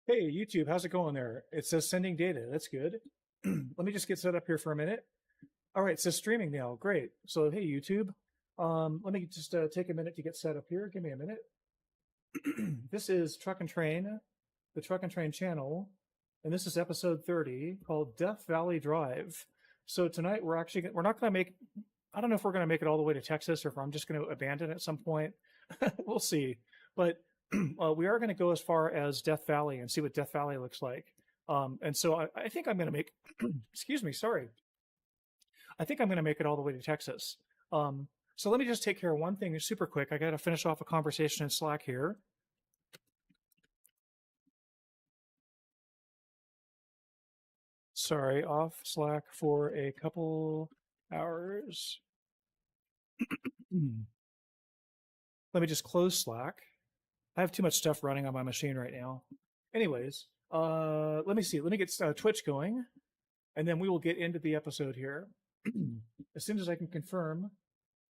Hey, YouTube, how's it going there? It says sending data. That's good. Let me just get set up here for a minute. All right, it says streaming now. Great. So, hey, YouTube, let me just take a minute to get set up here. Give me a minute. This is Truck and Train, the Truck and Train channel, and this is episode 30 called Death Valley Drive. So tonight we're not going to make, I don't know if we're going to make it all the way to Texas or if I'm just going to abandon at some point. We'll see. But we are going to go as far as Death Valley and see what Death Valley looks like. And so I think I'm going to make, excuse me, sorry. I think I'm going to make it all the way to Texas. So let me just take care of one thing super quick. I got to finish off a conversation in Slack here. Sorry, off Slack for a couple hours. Let me just close Slack. I have too much stuff running on my machine right now. Anyways, let me see. Let me get Twitch going, and then we will get into the episode here as soon as I can confirm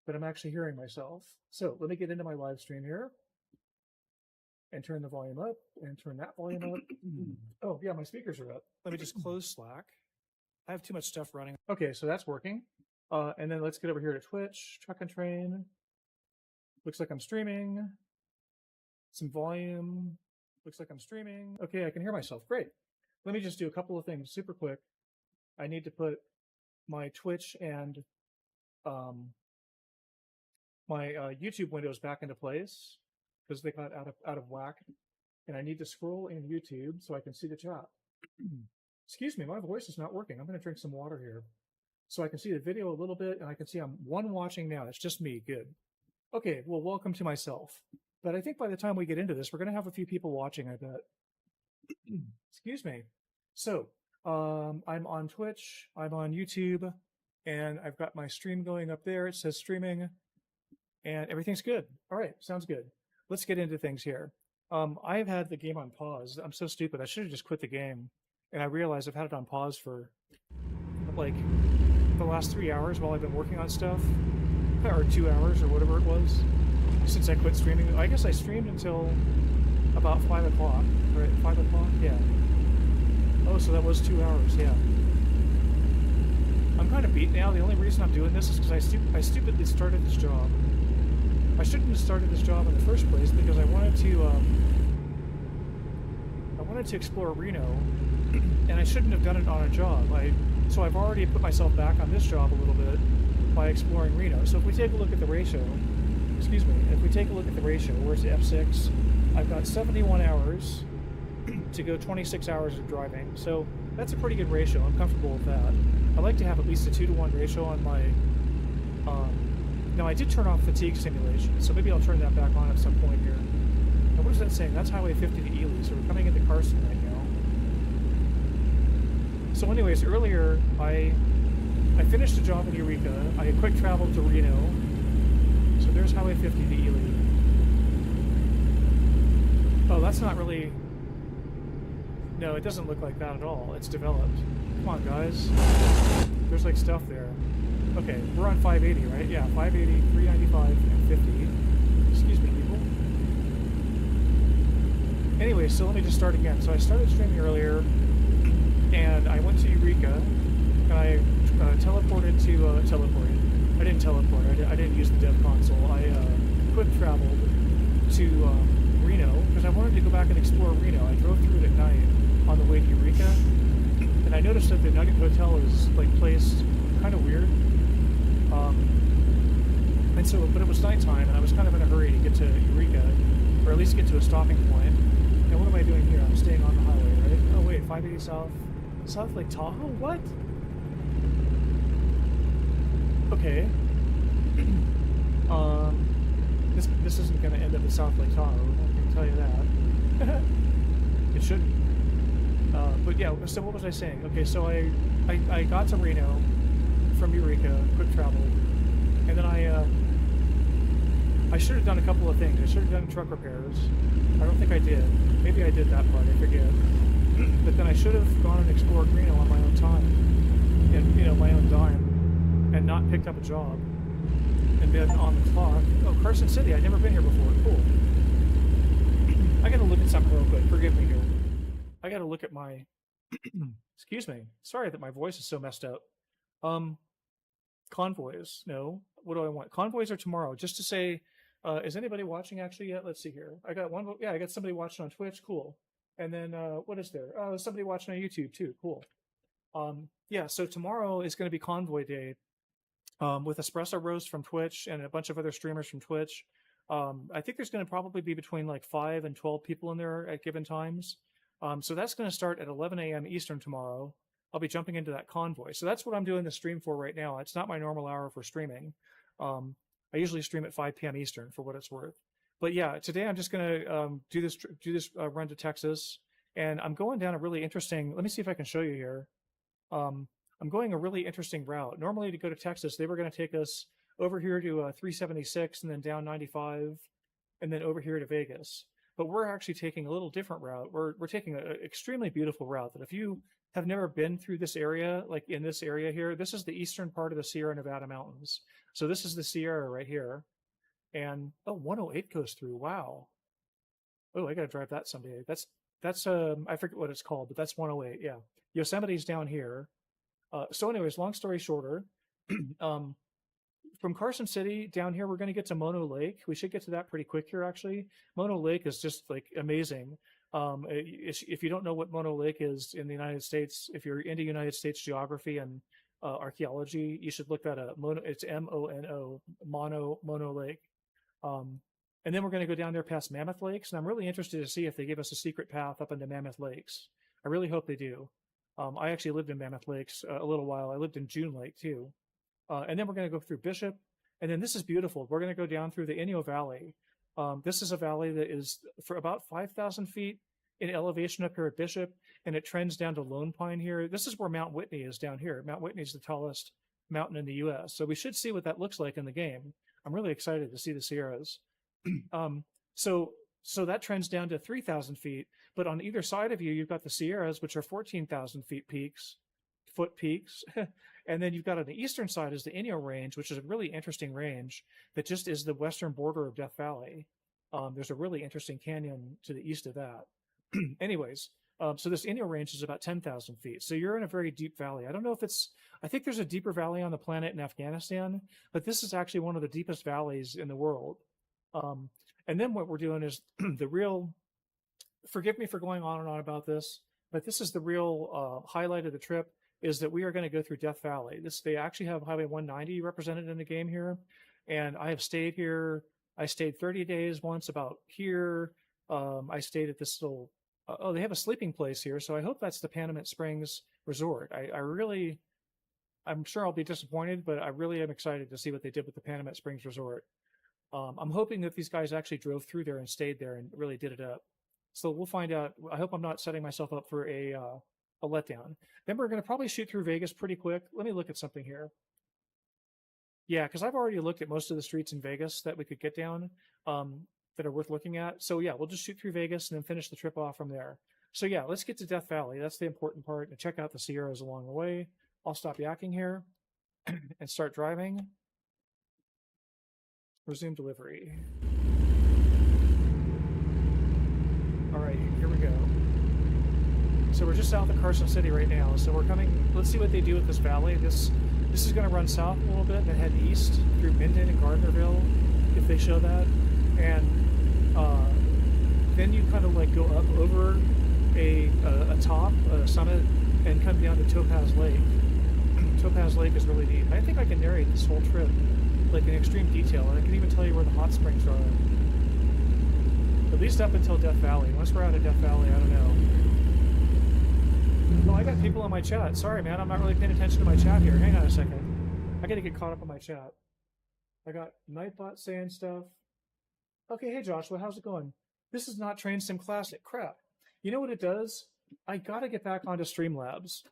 that I'm actually hearing myself. So let me get into my live stream here and turn the volume up and turn that volume up. Oh, yeah, my speakers are up. Let me just close Slack. I have too much stuff running. Okay, so that's working. And then let's get over here to Twitch, Truck and Train. Looks like I'm streaming. Some volume. Looks like I'm streaming. Okay, I can hear myself. Great. Let me just do a couple of things super quick. I need to put my Twitch and my YouTube windows back into place because they got out of whack. And I need to scroll in YouTube so I can see the chat. Excuse me, my voice is not working. I'm going to drink some water here. So I can see the video a little bit, and I can see I'm one watching now. It's just me. Good. Okay, well, welcome to myself. But I think by the time we get into this, we're going to have a few people watching, I bet. Excuse me. So, I'm on Twitch, I'm on YouTube, and I've got my stream going up there. It says streaming, and everything's good. All right, sounds good. Let's get into things here. I've had the game on pause. I'm so stupid. I should have just quit the game. And I realized I've had it on pause for, like, the last 3 hours while I've been working on stuff. Or 2 hours, or whatever it was. Since I quit streaming. I guess I streamed until about 5 o'clock. Right, 5 o'clock? Yeah. Oh, so that was 2 hours, yeah. I'm kind of beat now. The only reason I'm doing this is because I stupidly started this job. I shouldn't have started this job in the first place because I wanted to explore Reno, and I shouldn't have done it on a job. So I've already put myself back on this job a little bit by exploring Reno. So if we take a look at the ratio, excuse me, if we take a look at the ratio, where's the F6? I've got 71 hours to go 26 hours of driving. So that's a pretty good ratio. I'm comfortable with that. I like to have at least a 2-to-1 ratio on my, now I did turn off fatigue simulation, so maybe I'll turn that back on at some point here. Now what is that saying? That's Highway 50 to Ely, so we're coming into Carson right now. So anyways, earlier I finished a job in Eureka. I quick traveled to Reno. So there's Highway 50 to Ely. Oh, that's not really... No, it doesn't look like that at all. It's developed. Come on, guys. There's like stuff there. Okay, we're on 580, right? Yeah, 580, 395, and 50. Excuse me, people. Anyway, so let me just start again. So I started streaming earlier, and I went to Eureka, and I teleported to... teleported. I didn't teleport. I didn't use the dev console. I quick traveled to Reno because I wanted to go back and explore Reno. I drove through it at night on the way to Eureka, and I noticed that the Nugget Hotel is like placed kind of weird. And so, but it was nighttime, and I was kind of in a hurry to get to Eureka, or at least get to a stopping point. And what am I doing here? I'm staying on the highway, right? Oh wait, 580 South Lake Tahoe. What? Okay. This isn't going to end up at South Lake Tahoe, I can tell you that. It shouldn't. But yeah, so what was I saying? Okay, so I got to Reno from Eureka, quick travel, and then I should have done a couple of things. I should have done truck repairs. I don't think I did. Maybe I did that part, I forget. But then I should have gone and explored Reno on my own time, and, you know, my own dime, and not picked up a job. And then on the clock, oh, Carson City, I've never been here before, cool. I gotta look at something real quick, forgive me here. I got to look at my. Excuse me. Sorry that my voice is so messed up. Um, Convoys. No. What do I want? Convoys are tomorrow. Just to say, is anybody watching actually yet? Let's see here. I got one. Yeah, I got somebody watching on Twitch. Cool. And then what is there? Somebody watching on YouTube too. Cool. Yeah. So tomorrow is going to be Convoy Day, with Espresso Roast from Twitch and a bunch of other streamers from Twitch. I think there's going to probably be between like 5 and 12 people in there at given times. So that's going to start at 11 a.m. Eastern tomorrow. I'll be jumping into that convoy. So that's what I'm doing the stream for right now. It's not my normal hour for streaming. I usually stream at 5 p.m. Eastern for what it's worth. But yeah, today I'm just going to do this run to Texas, and I'm going down a really interesting. Let me see if I can show you here. I'm going a really interesting route. Normally, to go to Texas, they were going to take us over here to 376 and then down 95, and then over here to Vegas. But we're actually taking a little different route. We're taking an extremely beautiful route that if you have never been through this area, like in this area here, this is the eastern part of the Sierra Nevada mountains. So this is the Sierra right here. And, 108 goes through. Wow. Oh, I got to drive that someday. That's I forget what it's called, but that's 108. Yeah. Yosemite's down here. So anyways, long story shorter, from Carson City down here, we're going to get to Mono Lake. We should get to that pretty quick here, actually. Mono Lake is just like amazing. If you don't know what Mono Lake is in the United States, if you're into United States geography and archaeology, you should look that up. It's Mono, Mono Lake. And then we're going to go down there past Mammoth Lakes, and I'm really interested to see if they give us a secret path up into Mammoth Lakes. I really hope they do. I actually lived in Mammoth Lakes a little while. I lived in June Lake too. And then we're going to go through Bishop. And then this is beautiful. We're going to go down through the Inyo Valley. This is a valley that is for about 5,000 feet in elevation up here at Bishop, and it trends down to Lone Pine here. This is where Mount Whitney is down here. Mount Whitney is the tallest mountain in the U.S. So we should see what that looks like in the game. I'm really excited to see the Sierras. So that trends down to 3,000 feet, but on either side of you, you've got the Sierras, which are 14,000 foot peaks. And then you've got on the eastern side is the Inyo Range, which is a really interesting range that just is the western border of Death Valley. There's a really interesting canyon to the east of that. Anyways, so this Inyo Range is about 10,000 feet. So you're in a very deep valley. I don't know if I think there's a deeper valley on the planet in Afghanistan, but this is actually one of the deepest valleys in the world. And then what we're doing is forgive me for going on and on about this, but this is the real highlight of the trip, is that we are going to go through Death Valley. They actually have Highway 190 represented in the game here. And I have stayed here. I stayed 30 days once about here. I stayed at this little, they have a sleeping place here. So I hope that's the Panamint Springs Resort. I'm sure I'll be disappointed, but I really am excited to see what they did with the Panamint Springs Resort. I'm hoping that these guys actually drove through there and stayed there and really did it up. So we'll find out. I hope I'm not setting myself up for a letdown. Then we're going to probably shoot through Vegas pretty quick. Let me look at something here. Yeah, because I've already looked at most of the streets in Vegas that we could get down that are worth looking at. So yeah, we'll just shoot through Vegas and then finish the trip off from there. So yeah, let's get to Death Valley. That's the important part. And check out the Sierras along the way. I'll stop yakking here and start driving. Resume delivery. All right, here we go. So we're just south of Carson City right now. So we're coming, let's see what they do with this valley. This is going to run south a little bit and head east through Minden and Gardnerville, if they show that. And then you kind of like go up over a summit, and come down to Topaz Lake. Topaz Lake is really neat. I think I can narrate this whole trip like in extreme detail, and I can even tell you where the hot springs are. At least up until Death Valley. Once we're out of Death Valley, I don't know. Oh, I got people on my chat. Sorry, man, I'm not really paying attention to my chat here. Hang on a second. I gotta get caught up on my chat. I got Nightbot saying stuff. Okay, hey Joshua, how's it going? This is not Train Sim Classic. Crap. You know what it does? I gotta get back onto Streamlabs.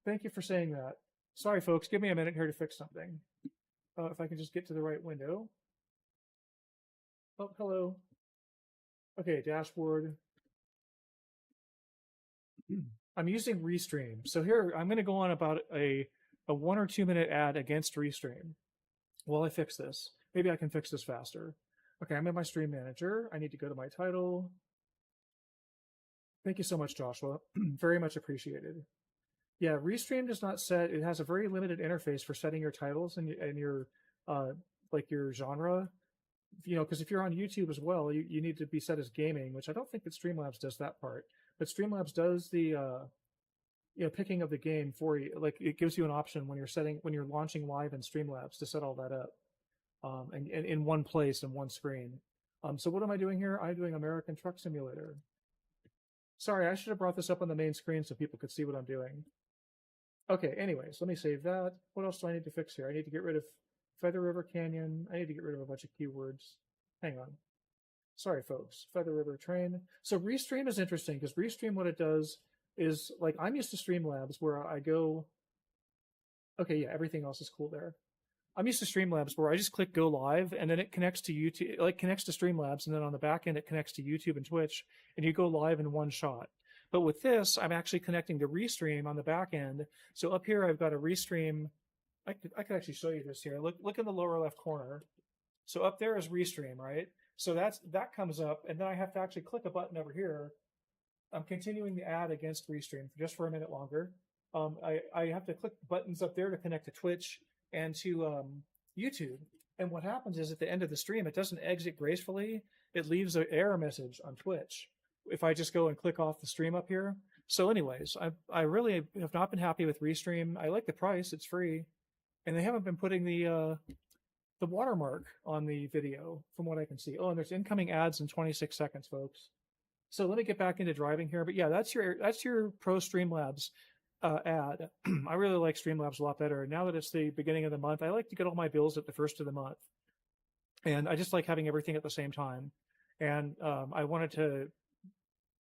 Thank you for saying that. Sorry, folks. Give me a minute here to fix something. If I can just get to the right window. Oh, hello. Okay, dashboard. I'm using Restream. So here, I'm going to go on about a 1 or 2 minute ad against Restream while I fix this. Maybe I can fix this faster. Okay, I'm in my Stream Manager. I need to go to my title. Thank you so much, Joshua. Very much appreciated. Yeah, Restream does not set. It has a very limited interface for setting your titles and your like your genre. You know, because if you're on YouTube as well, you need to be set as gaming, which I don't think that Streamlabs does that part. But Streamlabs does the picking of the game for you. Like it gives you an option when you're launching live in Streamlabs to set all that up, and in one place in one screen. So what am I doing here? I'm doing American Truck Simulator. Sorry, I should have brought this up on the main screen so people could see what I'm doing. Okay, anyways, let me save that. What else do I need to fix here? I need to get rid of Feather River Canyon. I need to get rid of a bunch of keywords. Hang on. Sorry, folks. Feather River Train. So Restream is interesting because Restream, what it does is, like, I'm used to Streamlabs where I go. Okay, yeah, everything else is cool there. I'm used to Streamlabs where I just click go live and then it connects to YouTube, like connects to Streamlabs, and then on the back end it connects to YouTube and Twitch, and you go live in one shot. But with this, I'm actually connecting to Restream on the back end. So up here, I've got a Restream. I could actually show you this here. Look in the lower left corner. So up there is Restream, right? So that comes up, and then I have to actually click a button over here. I'm continuing the ad against Restream just for a minute longer. I have to click buttons up there to connect to Twitch and to YouTube. And what happens is at the end of the stream, it doesn't exit gracefully. It leaves an error message on Twitch if I just go and click off the stream up here. So anyways, I really have not been happy with Restream. I like the price. It's free. And they haven't been putting the watermark on the video from what I can see. Oh, and there's incoming ads in 26 seconds, folks. So let me get back into driving here. But yeah, that's your Pro Streamlabs ad. I really like Streamlabs a lot better. Now that it's the beginning of the month, I like to get all my bills at the first of the month. And I just like having everything at the same time. And I wanted to,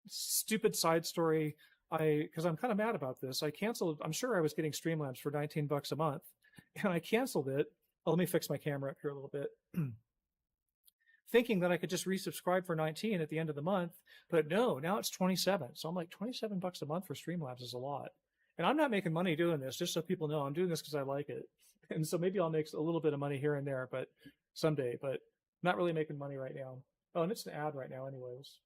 stupid side story, because I'm kind of mad about this. I canceled, I'm sure I was getting Streamlabs for $19 a month, and I canceled it. Oh, let me fix my camera up here a little bit. Thinking that I could just resubscribe for 19 at the end of the month, but no, now it's 27. So I'm like, $27 a month for Streamlabs is a lot. And I'm not making money doing this, just so people know I'm doing this because I like it. And so maybe I'll make a little bit of money here and there, but someday, but not really making money right now. Oh, and it's an ad right now anyways,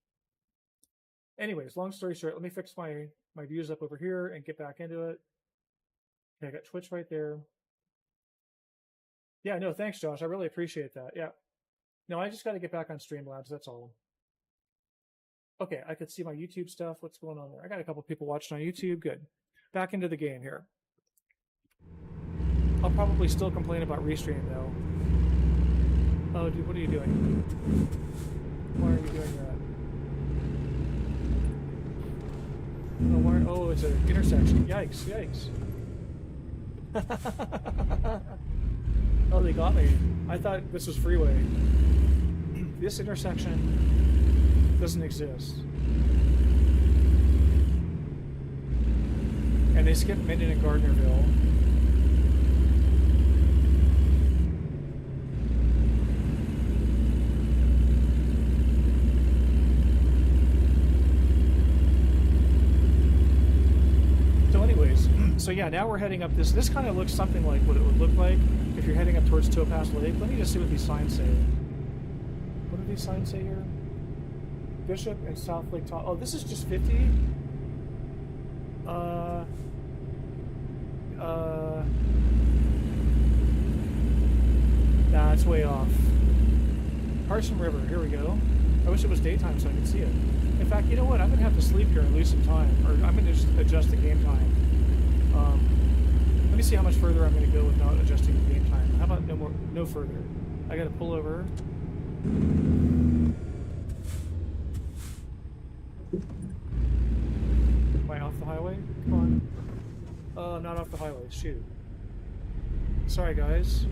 long story short, let me fix my views up over here and get back into it. Okay, I got Twitch right there. Yeah, no, thanks, Josh. I really appreciate that. Yeah. No, I just got to get back on Streamlabs. That's all. Okay, I could see my YouTube stuff. What's going on there? I got a couple people watching on YouTube. Good. Back into the game here. I'll probably still complain about Restream, though. Oh, dude, what are you doing? Why are you doing that? Oh, it's an intersection. Yikes, yikes. Oh, they got me. I thought this was freeway. This intersection doesn't exist. And they skipped Minden and Gardnerville. So anyways, so yeah, now we're heading up this. This kind of looks something like what it would look like if you're heading up towards Tioga Pass Lake. Let me just see what these signs say. What do these signs say here? Bishop and South Lake Top. Oh, this is just 50? Nah, it's way off. Carson River, here we go. I wish it was daytime so I could see it. In fact, you know what? I'm going to have to sleep here and lose some time. Or I'm going to just adjust the game time. Let me see how much further I'm going to go without adjusting the game time. How about no further? I got to pull over. Am I off the highway? Come on. I'm not off the highway. Shoot. Sorry, guys.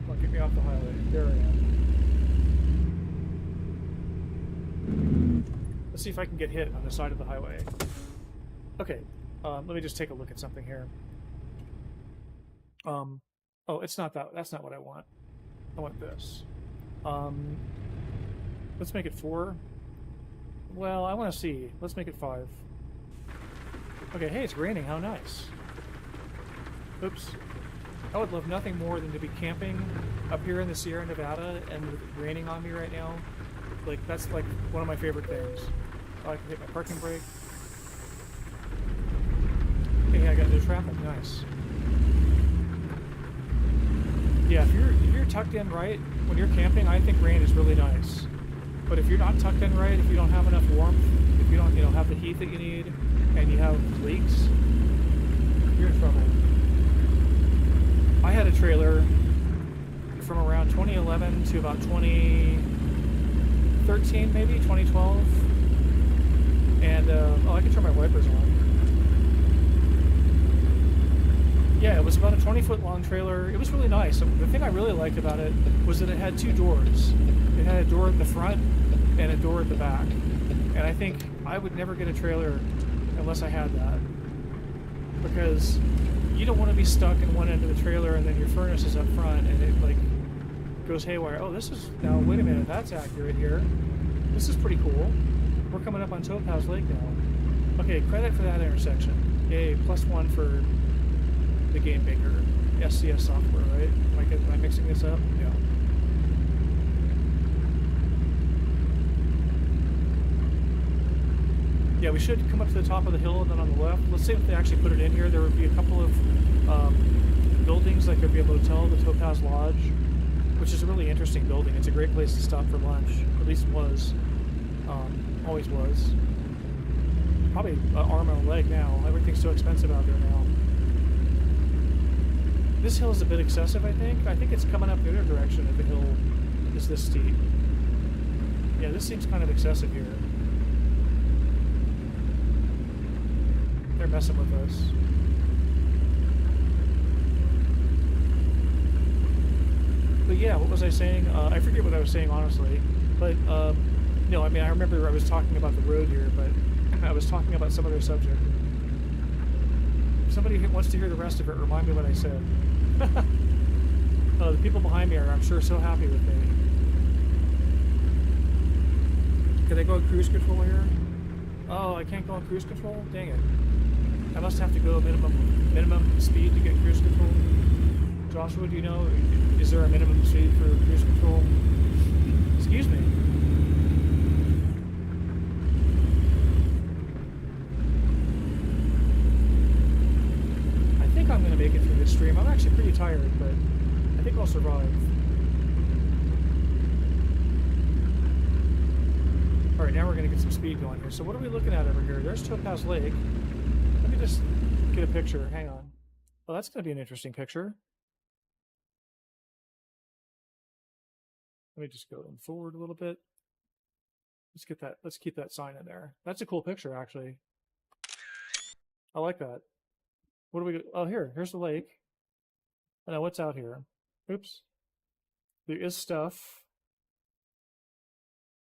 Come on, get me off the highway. There I am. Let's see if I can get hit on the side of the highway. Okay. Let me just take a look at something here. Oh, it's not that. That's not what I want. I want this. Let's make it 4. Well, I want to see. Let's make it 5. Okay, hey, it's raining. How nice. Oops. I would love nothing more than to be camping up here in the Sierra Nevada and with it raining on me right now Like, that's like one of my favorite things. Oh, I can hit my parking brake. Hey, I got no traffic. Nice. Yeah, if you're tucked in right when you're camping, I think rain is really nice. But if you're not tucked in right, if you don't have enough warmth, if you don't, have the heat that you need, and you have leaks, you're in trouble. I had a trailer from around 2011 to about 2013, maybe 2012, and I can turn my wipers on. Yeah, it was about a 20-foot long trailer. It was really nice. The thing I really liked about it was that it had two doors. It had a door at the front and a door at the back. And I think I would never get a trailer unless I had that. Because you don't want to be stuck in one end of the trailer and then your furnace is up front and it like goes haywire. Oh, this is, now wait a minute, that's accurate here. This is pretty cool. We're coming up on Topaz Lake now. Okay, credit for that intersection. Yay, +1 for the Game Maker SCS software, right? Am I mixing this up? Yeah. Yeah, we should come up to the top of the hill and then on the left. Let's see if they actually put it in here. There would be a couple of buildings, like there'd be a motel, the Topaz Lodge, which is a really interesting building. It's a great place to stop for lunch. At least it was. Always was. Probably an arm and a leg now. Everything's so expensive out there now. This hill is a bit excessive, I think. I think it's coming up the other direction if the hill is this steep. Yeah, this seems kind of excessive here. They're messing with us. But yeah, what was I saying? I forget what I was saying, honestly. But, no, I mean, I remember I was talking about the road here, but I was talking about some other subject. If somebody wants to hear the rest of it, remind me what I said. The people behind me are, I'm sure, so happy with me. Can I go on cruise control here? Oh, I can't go on cruise control? Dang it. I must have to go minimum speed to get cruise control. Joshua, do you know, is there a minimum speed for cruise control? Excuse me. I'm going to make it through this stream. I'm actually pretty tired, but I think I'll survive. Alright, now we're going to get some speed going here. So what are we looking at over here? There's Topaz Lake. Let me just get a picture. Hang on. Well, that's going to be an interesting picture. Let me just go forward a little bit. Let's keep that sign in there. That's a cool picture, actually. I like that. What do we do? Oh, here's the lake. Oh, now what's out here? Oops. There is stuff.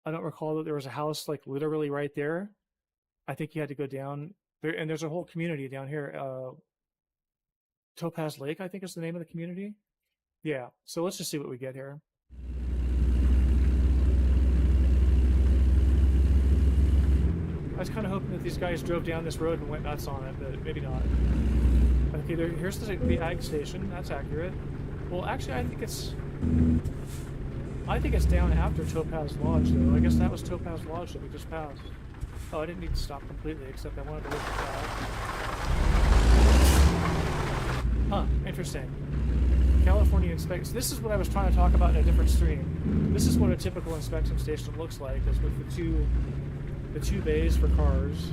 I don't recall that there was a house like literally right there. I think you had to go down there, and there's a whole community down here. Topaz Lake, I think is the name of the community. Yeah, so let's just see what we get here. I was kind of hoping that these guys drove down this road and went nuts on it, but maybe not. Okay, here's the ag station. That's accurate. Well, actually, I think it's down after Topaz Lodge, though. I guess that was Topaz Lodge that we just passed. Oh, I didn't need to stop completely, except I wanted to look at that. Huh, interesting. California inspections. This is what I was trying to talk about in a different stream. This is what a typical inspection station looks like, is with the two bays for cars,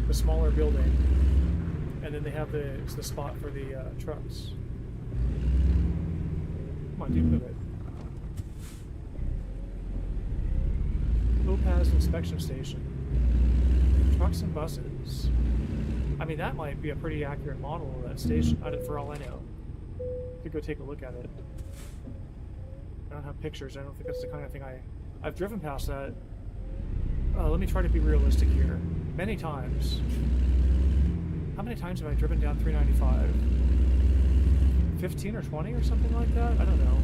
the smaller building, and then they have the spot for the trucks. Come on, dude, move it. Topaz Inspection Station. Trucks and buses. I mean, that might be a pretty accurate model of that station, for all I know. Could go take a look at it. I don't have pictures. I don't think that's the kind of thing I've driven past that. Let me try to be realistic here. Many times. How many times have I driven down 395? 15 or 20 or something like that? I don't know.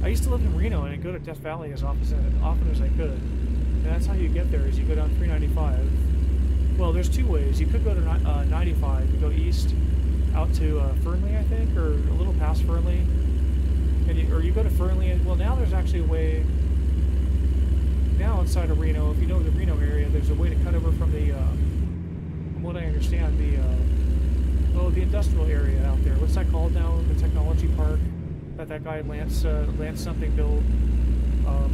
I used to live in Reno and I'd go to Death Valley as often as I could. And that's how you get there, is you go down 395. Well, there's two ways. You could go to 95. You go east out to Fernley, I think, or a little past Fernley. Or you go to Fernley, and well, now there's actually a way. now inside of Reno, if you know the Reno area, there's a way to cut over from the, from what I understand, the industrial area out there. What's that called now? The technology park that guy Lance something built.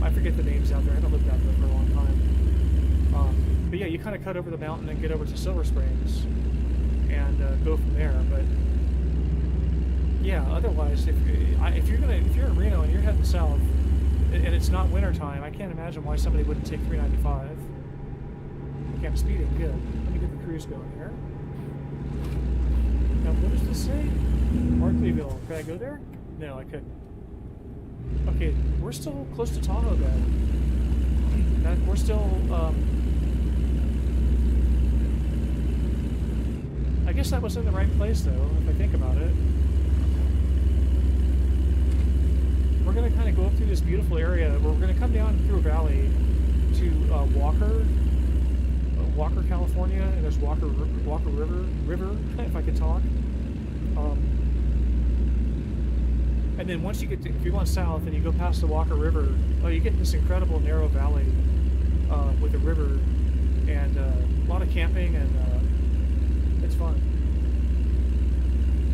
I forget the names out there. I haven't lived out there for a long time. But yeah, you kind of cut over the mountain and get over to Silver Springs and go from there. But yeah, otherwise, if you're in Reno and you're heading south and it's not winter time, I can't imagine why somebody wouldn't take 395. Okay, I'm speeding. Good. Let me get the cruise going here. Now, what does this say? Markleyville. Could I go there? No, I couldn't. Okay, we're still close to Tahoe then. We're still, I guess that was in the right place though, if I think about it. We're going to kind of go up through this beautiful area where we're going to come down through a valley to Walker, California, and there's Walker River, if I could talk. And then once you get to, if you're going south and you go past the Walker River, you get this incredible narrow valley with a river and a lot of camping, and it's fun.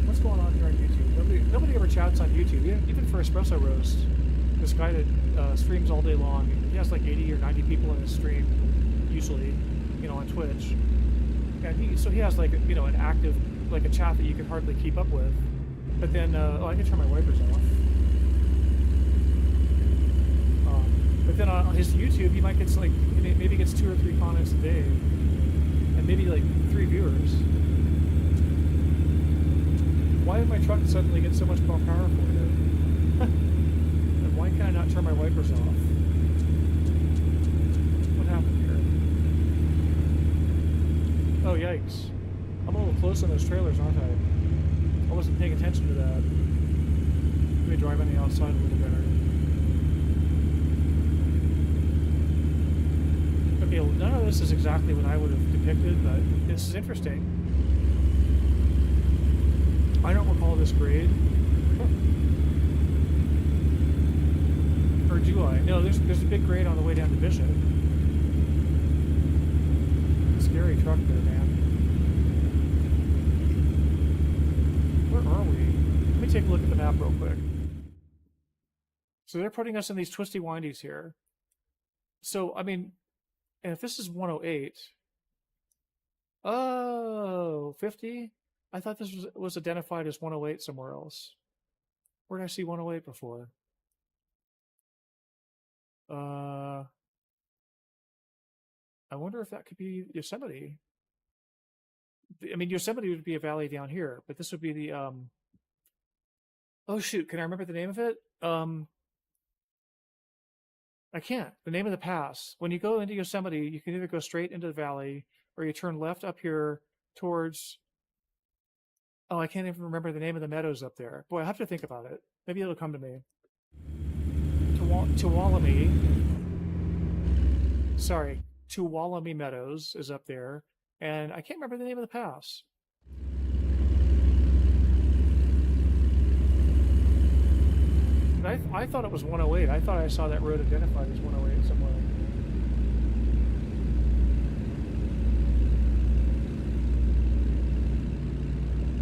What's going on here on YouTube? Nobody ever chats on YouTube, even for Espresso Roast. This guy that streams all day long, he has like 80 or 90 people in his stream, usually, on Twitch. And so he has like, an active, like a chat that you can hardly keep up with. But then, I can turn my wipers off. But then on his YouTube, he might get like, maybe gets 2 or 3 comments a day, and maybe like 3 viewers. Why did my truck suddenly get so much more powerful here? And why can I not turn my wipers off? What happened here? Oh, yikes. I'm a little close on those trailers, aren't I? I wasn't paying attention to that. Let me drive on the outside a little better. Okay, well, none of this is exactly what I would have depicted, but this is interesting. I don't recall this grade. Or do I? No, there's a big grade on the way down to Bishop. Scary truck there, man. Where are we? Let me take a look at the map real quick. So they're putting us in these twisty windies here. So, I mean, and if this is 108... Oh, 50? I thought this was identified as 108 somewhere else. Where did I see 108 before? I wonder if that could be Yosemite. I mean, Yosemite would be a valley down here, but this would be the, oh shoot, can I remember the name of it? I can't. The name of the pass. When you go into Yosemite, you can either go straight into the valley, or you turn left up here towards... Oh, I can't even remember the name of the meadows up there. Boy, I have to think about it. Maybe it'll come to me. Tuolumne. Sorry. Tuolumne Meadows is up there. And I can't remember the name of the pass. I thought it was 108. I thought I saw that road identified as 108 somewhere.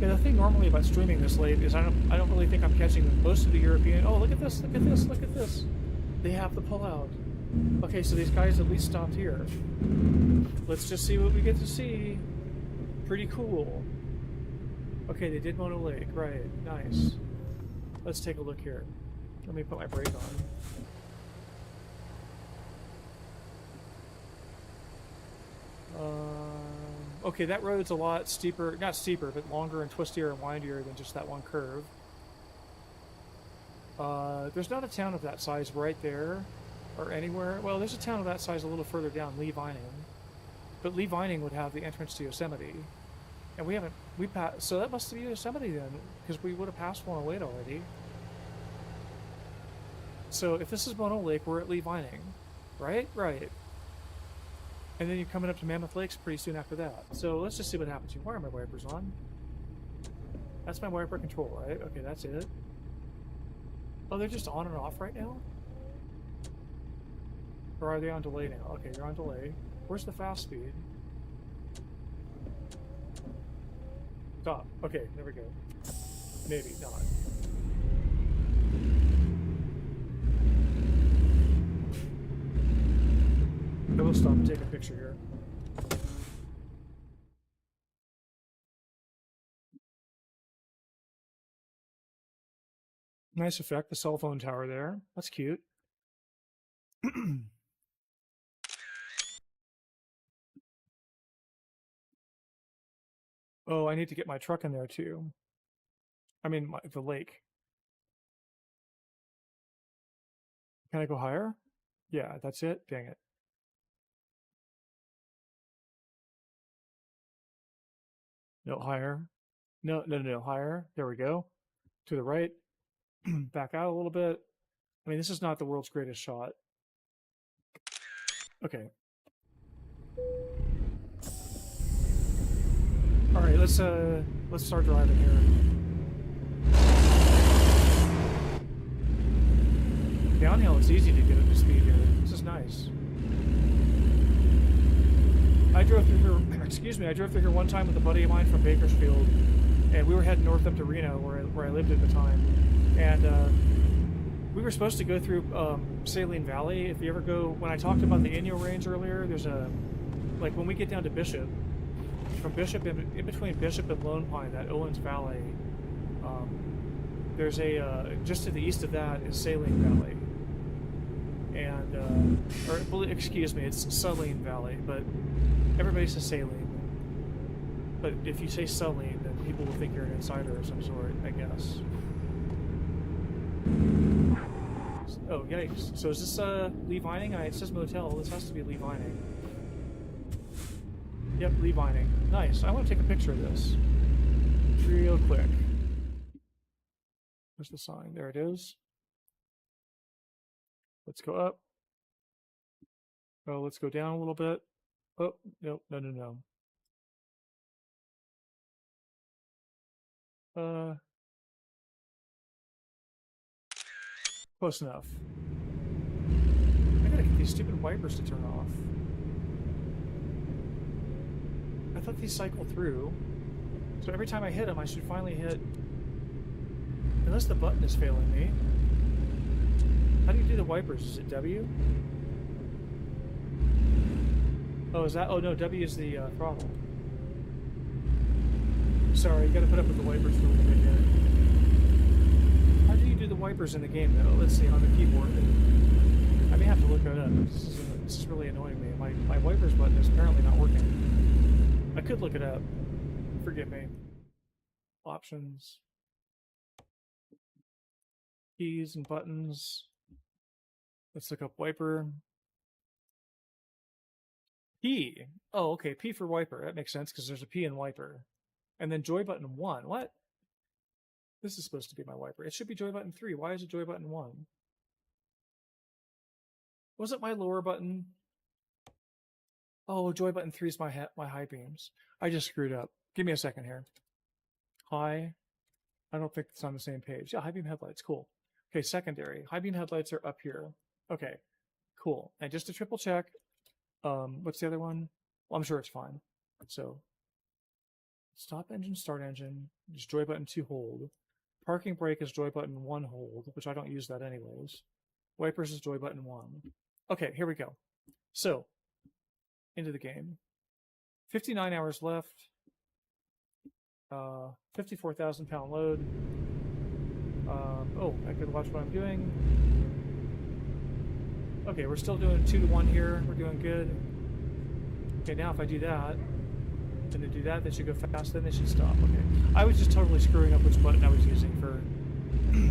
Yeah, the thing normally about streaming this late is I don't really think I'm catching most of the European. Oh, look at this! Look at this! Look at this! They have the pullout. Okay, so these guys at least stopped here. Let's just see what we get to see. Pretty cool. Okay, they did Mono Lake, right? Nice. Let's take a look here. Let me put my brake on. Okay, that road's a lot steeper, not steeper, but longer and twistier and windier than just that one curve. There's not a town of that size right there, or anywhere. Well, there's a town of that size a little further down, Lee Vining. But Lee Vining would have the entrance to Yosemite. And we passed, so that must be Yosemite then, because we would have passed 108 already. So if this is Mono Lake, we're at Lee Vining, right? Right. And then you're coming up to Mammoth Lakes pretty soon after that. So let's just see what happens here. Why are my wipers on? That's my wiper control, right? Okay, that's it. Oh, they're just on and off right now? Or are they on delay now? Okay, you're on delay. Where's the fast speed? Stop. Okay, there we go. Maybe not. I will stop and take a picture here. Nice effect, the cell phone tower there. That's cute. Oh, I need to get my truck in there too. I mean, the lake. Can I go higher? Yeah, that's it. Dang it. No, higher. No, no, no, no, higher. There we go. To the right. Back out a little bit. I mean, this is not the world's greatest shot. Okay. All right, let's start driving here. Downhill, it's easy to get up to speed here. This is nice. I drove through here. Excuse me. I drove through here one time with a buddy of mine from Bakersfield, and we were heading north up to Reno, where I lived at the time, and we were supposed to go through Saline Valley. If you ever go, when I talked about the Inyo Range earlier, there's a, like when we get down to Bishop, from Bishop, in between Bishop and Lone Pine, that Owens Valley, there's a, just to the east of that is Saline Valley. And, or excuse me, it's Saline Valley, but everybody says Saline. But if you say Saline, then people will think you're an insider of some sort, I guess. Oh, yikes. So is this, Lee Vining? It says motel. This has to be Lee Vining. Yep, Lee Vining. Nice. I want to take a picture of this. Real quick. Where's the sign? There it is. Let's go up. Oh, let's go down a little bit. Oh, no, no, no, no. Close enough. I gotta get these stupid wipers to turn off. I thought these cycle through. So every time I hit them, I should finally hit... Unless the button is failing me. How do you do the wipers? Is it W? Oh, is that? Oh no, W is the throttle. Sorry, you gotta put up with the wipers for a little bit here. How do you do the wipers in the game though? Let's see, on the keyboard. I may have to look that up. This is really annoying me. My wipers button is apparently not working. I could look it up. Forgive me. Options. Keys and buttons. Let's look up wiper. P. Oh, okay. P for wiper. That makes sense because there's a P in wiper. And then joy button 1. What? This is supposed to be my wiper. It should be joy button 3. Why is it joy button 1? Was it my lower button? Oh, joy button 3 is my high beams. I just screwed up. Give me a second here. High. I don't think it's on the same page. Yeah, high beam headlights. Cool. Okay, secondary. High beam headlights are up here. Okay, cool. And just to triple check, what's the other one? Well, I'm sure it's fine. So, stop engine, start engine. Just joy button 2 hold. Parking brake is joy button 1 hold, which I don't use that anyways. Wipers is joy button 1. Okay, here we go. So, into the game. 59 hours left. 54,000 pound load. Oh, I could watch what I'm doing. Okay, we're still doing 2 to 1 here. We're doing good. Okay, now if I do that, then to do that, they should go fast, then they should stop. Okay. I was just totally screwing up which button I was using for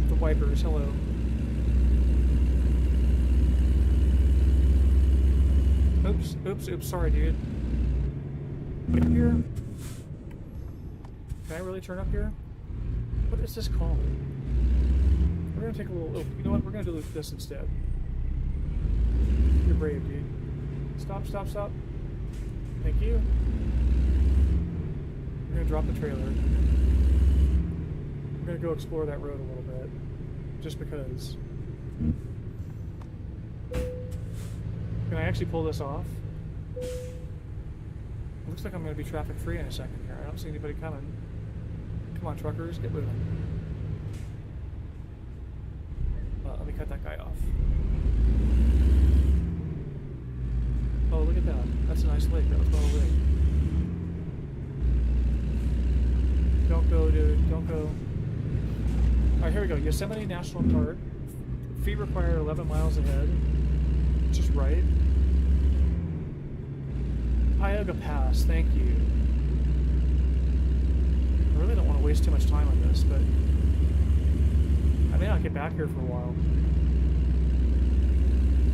the wipers. Hello. Oops, oops, oops, sorry, dude. Up here? Can I really turn up here? What is this called? We're gonna take a little, oh, you know what? We're gonna do this instead. You're brave, dude. Stop, stop, stop. Thank you. We're gonna drop the trailer. We're gonna go explore that road a little bit. Just because. Can I actually pull this off? It looks like I'm going to be traffic free in a second here. I don't see anybody coming. Come on, truckers, get moving. Let me cut that guy off. Oh, look at that. That's a nice lake. That was well lit. Don't go, dude. Don't go. Alright, here we go. Yosemite National Park. Fee required 11 miles ahead. Just right. Tioga Pass. Thank you. I really don't want to waste too much time on this, but I may not get back here for a while.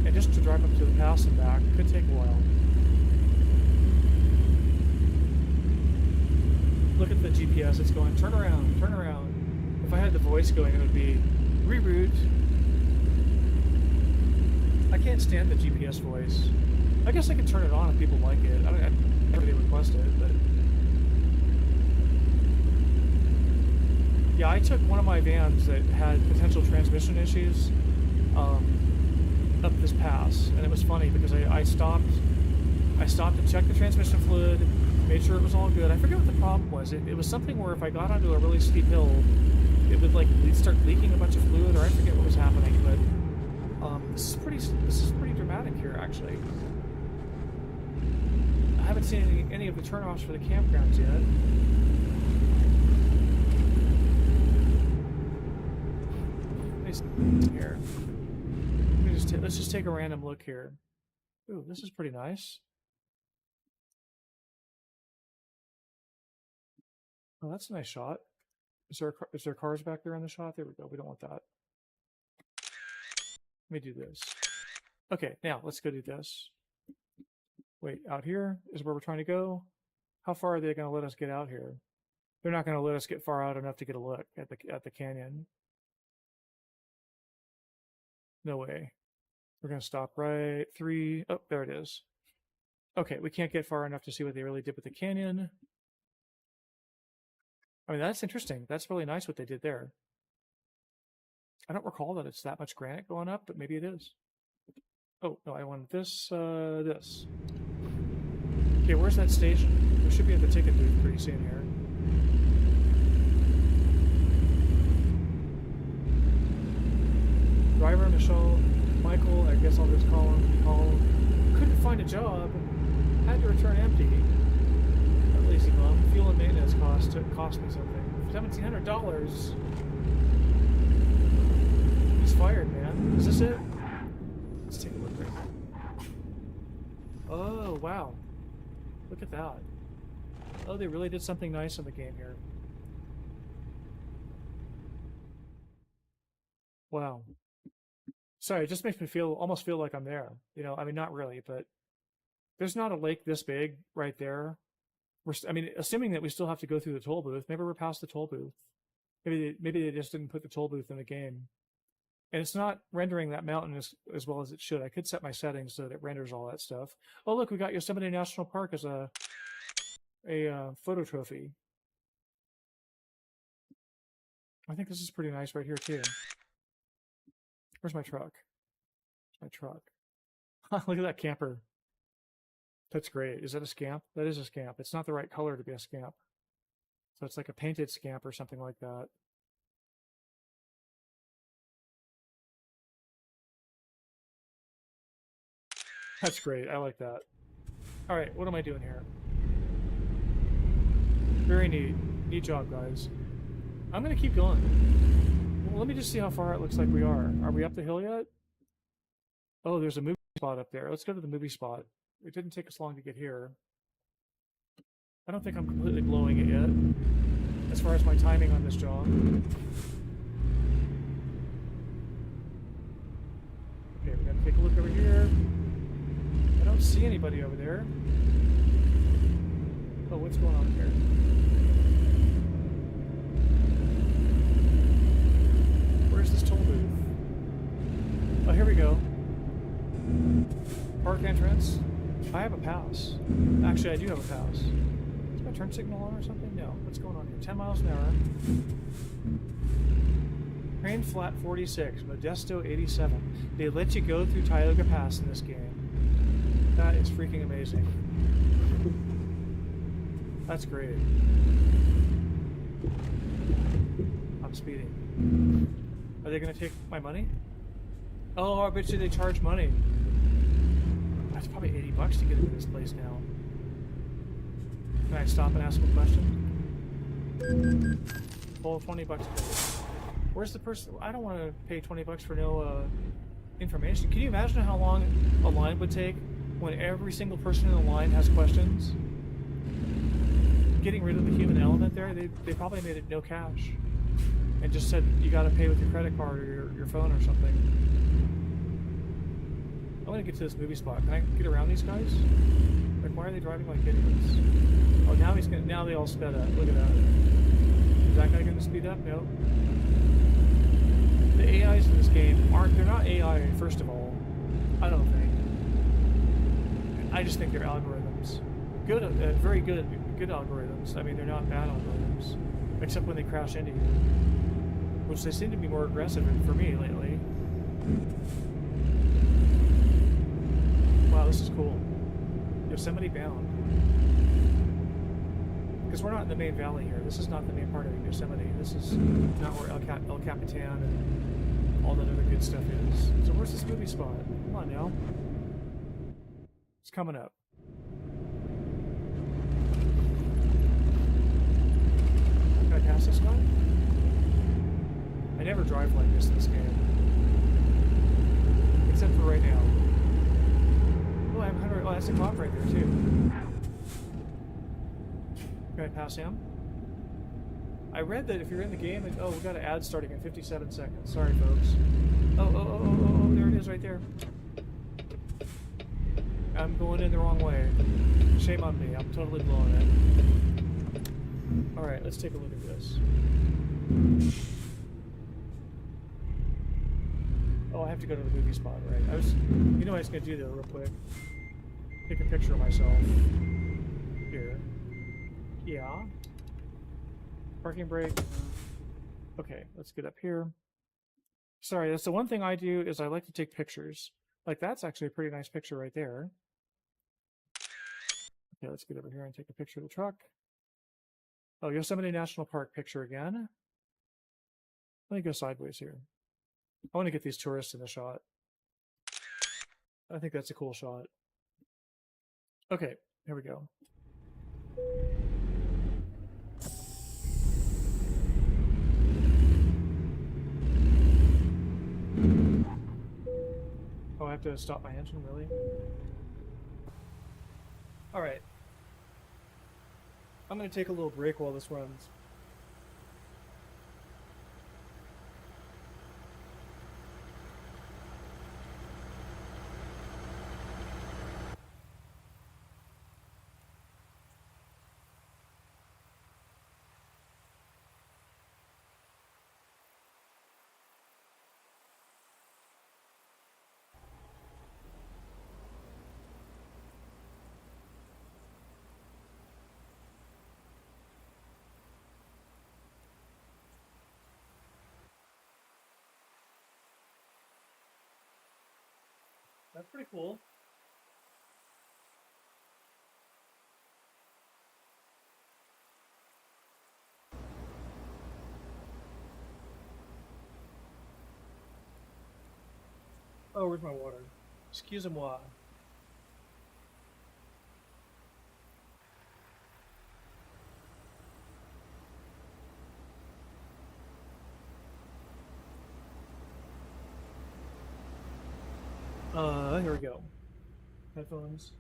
And just to drive up to the pass and back could take a while. Look at the GPS, it's going, turn around, turn around. If I had the voice going, it would be, reroute. I can't stand the GPS voice. I guess I can turn it on if people like it. I never really request it, but... Yeah, I took one of my vans that had potential transmission issues up this pass, and it was funny because I stopped and checked the transmission fluid, made sure it was all good. I forget what the problem was. It was something where if I got onto a really steep hill, it would like start leaking a bunch of fluid, or I forget what was happening. But this is pretty dramatic here, actually. I haven't seen any of the turnoffs for the campgrounds yet. Here. Let's just take a random look here. Ooh, this is pretty nice. Oh, that's a nice shot. Is there cars back there in the shot? There we go. We don't want that. Let me do this. Okay, now let's go do this. Wait, out here is where we're trying to go. How far are they going to let us get out here? They're not going to let us get far out enough to get a look at the canyon. No way. We're going to stop right 3. Oh, there it is. Okay, we can't get far enough to see what they really did with the canyon. I mean, that's interesting. That's really nice what they did there. I don't recall that it's that much granite going up, but maybe it is. Oh, no, I want this, this. Okay, where's that station? We should be at the ticket booth pretty soon here. Driver, Michael, I guess I'll just call him. Couldn't find a job. Had to return empty. That lazy bum. Fuel and maintenance cost me something. $1,700. He's fired, man. Is this it? Let's take a look right now. Oh, wow. Look at that. Oh, they really did something nice in the game here. Wow. Sorry, it just makes me almost feel like I'm there. You know, I mean, not really, but there's not a lake this big right there. I mean, assuming that we still have to go through the toll booth, maybe we're past the toll booth. Maybe they just didn't put the toll booth in the game. And it's not rendering that mountain as well as it should. I could set my settings so that it renders all that stuff. Oh, look, we got Yosemite National Park as a photo trophy. I think this is pretty nice right here, too. Where's my truck? Where's my truck? Look at that camper. That's great. Is that a scamp? That is a scamp. It's not the right color to be a scamp. So it's like a painted scamp or something like that. That's great. I like that. All right, what am I doing here? Very neat. Neat job, guys. I'm going to keep going. Well, let me just see how far it looks like we are. Are we up the hill yet? Oh, there's a movie spot up there. Let's go to the movie spot. It didn't take us long to get here. I don't think I'm completely blowing it yet, as far as my timing on this job. Okay, we're going to take a look over here. I don't see anybody over there. Oh, what's going on here? Where's this toll booth? Oh, here we go. Park entrance. I have a pass. Actually, I do have a pass. Is my turn signal on or something? No. What's going on here? 10 miles an hour. Crane Flat 46. Modesto 87. They let you go through Tioga Pass in this game. That is freaking amazing. That's great. I'm speeding. Are they going to take my money? Oh, I bet you they charge money. That's probably $80 to get into this place now. Can I stop and ask a question? Full $20 a day. Where's the person? I don't want to pay $20 for no information. Can you imagine how long a line would take when every single person in the line has questions? Getting rid of the human element there, they probably made it no cash. And just said you got to pay with your credit card or your phone or something. I want to get to this movie spot. Can I get around these guys? Like, why are they driving like idiots? Oh, now he's gonna. Now they all sped up. Look at that. Is that guy gonna speed up? No. The AIs in this game aren't. They're not AI. First of all, I don't think. I just think they're algorithms. Good, very good algorithms. I mean, they're not bad algorithms, except when they crash into you, which they seem to be more aggressive for me lately. Wow, this is cool. Yosemite bound. Because we're not in the main valley here. This is not the main part of Yosemite. This is not where El Capitan and all that other good stuff is. So where's this movie spot? Come on now. It's coming up. Can I pass this guy? I never drive like this in this game. Except for right now. Oh, I'm 100. Oh, that's a cop right there, too. Can I pass him? I read that if you're in the game, oh, we got an ad starting in 57 seconds. Sorry, folks. Oh, there it is right there. I'm going in the wrong way. Shame on me. I'm totally blowing it. Alright, let's take a look at this. Oh, I have to go to the movie spot, right? You know what I was going to do though, real quick? Take a picture of myself. Here. Yeah. Parking brake. Okay, let's get up here. Sorry, that's the one thing I do is I like to take pictures. Like, that's actually a pretty nice picture right there. Okay, let's get over here and take a picture of the truck. Oh, Yosemite National Park picture again. Let me go sideways here. I want to get these tourists in the shot. I think that's a cool shot. Okay, here we go. Oh, I have to stop my engine, really? Alright. I'm going to take a little break while this runs. That's pretty cool. Oh, where's my water? Excusez-moi. Here we go. Headphones.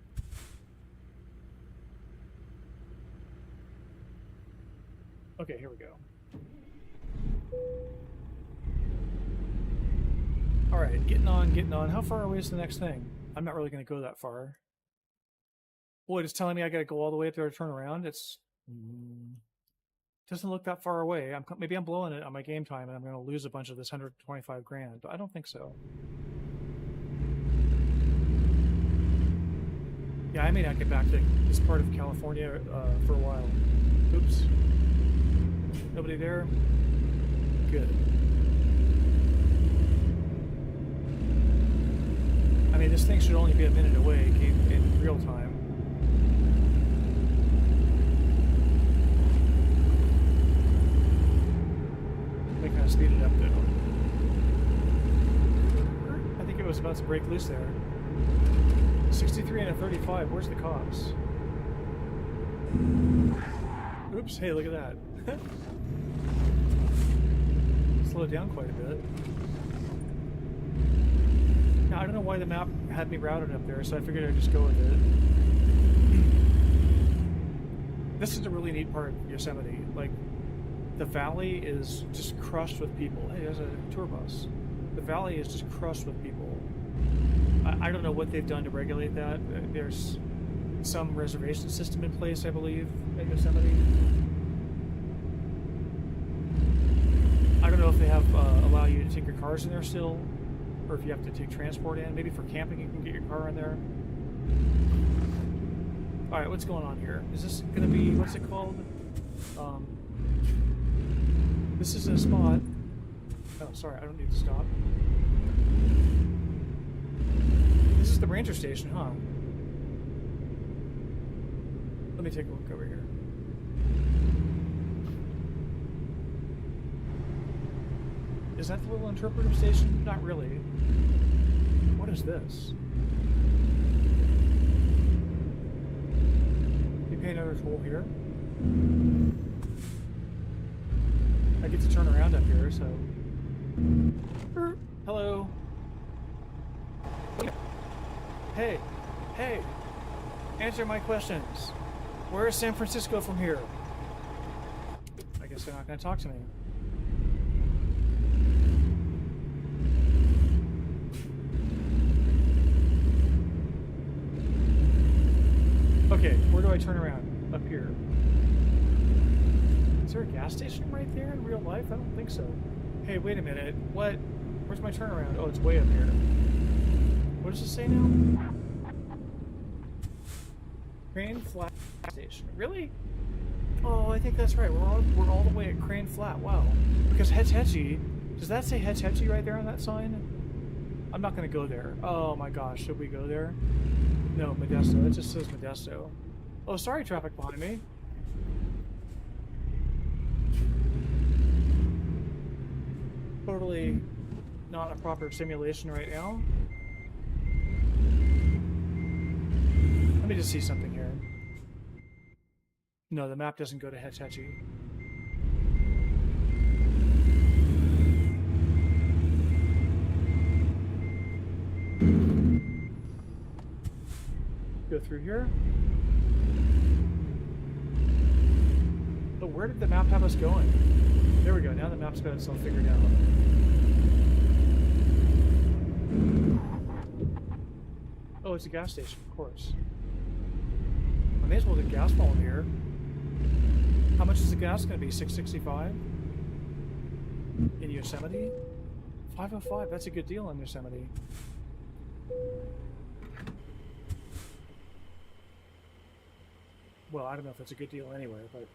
Okay, here we go. Alright, getting on. How far away is the next thing? I'm not really going to go that far. Boy, it's telling me I got to go all the way up there to turn around. It's doesn't look that far away. Maybe I'm blowing it on my game time and I'm going to lose a bunch of this 125 grand, but I don't think so. Yeah, I may not get back to this part of California for a while. Oops. Nobody there? Good. I mean, this thing should only be a minute away. real time. They kind of speed it up though. I think it was about to break loose there. 63 and a 35. Where's the cops? Oops, hey, look at that. Slowed down quite a bit. Now, I don't know why the map had me routed up there, so I figured I'd just go with it. This is a really neat part of Yosemite. Like, the valley is just crushed with people. Hey, there's a tour bus. The valley is just crushed with people. I don't know what they've done to regulate that. There's some reservation system in place, I believe, at Yosemite. I don't know if they have allow you to take your cars in there still, or if you have to take transport in. Maybe for camping you can get your car in there. All right, what's going on here? Is this going to be, what's it called? This is a spot. Oh, sorry, I don't need to stop. This is the ranger station, huh? Let me take a look over here. Is that the little interpretive station? Not really. What is this? You pay another toll here. I get to turn around up here, so... Hello. Hey, hey, answer my questions. Where is San Francisco from here? I guess they're not going to talk to me. Okay, where do I turn around? Up here. Is there a gas station right there in real life? I don't think so. Hey, wait a minute. What? Where's my turnaround? Oh, it's way up here. What does it say now? Crane Flat Station. Really? Oh, I think that's right. We're all the way at Crane Flat. Wow. Because Hetch Hetchy, does that say Hetch Hetchy right there on that sign? I'm not going to go there. Oh my gosh, should we go there? No, Modesto. It just says Modesto. Oh, sorry, traffic behind me. Totally not a proper simulation right now. Let me just see something here. No, the map doesn't go to Hetch Hetchy. Go through here. But where did the map have us going? There we go. Now the map's got itself figured out. Oh, it's a gas station, of course. I may as well get gas while I'm here. How much is the gas going to be? $6.65 in Yosemite? $5.05. That's a good deal in Yosemite. Well, I don't know if it's a good deal anyway, but...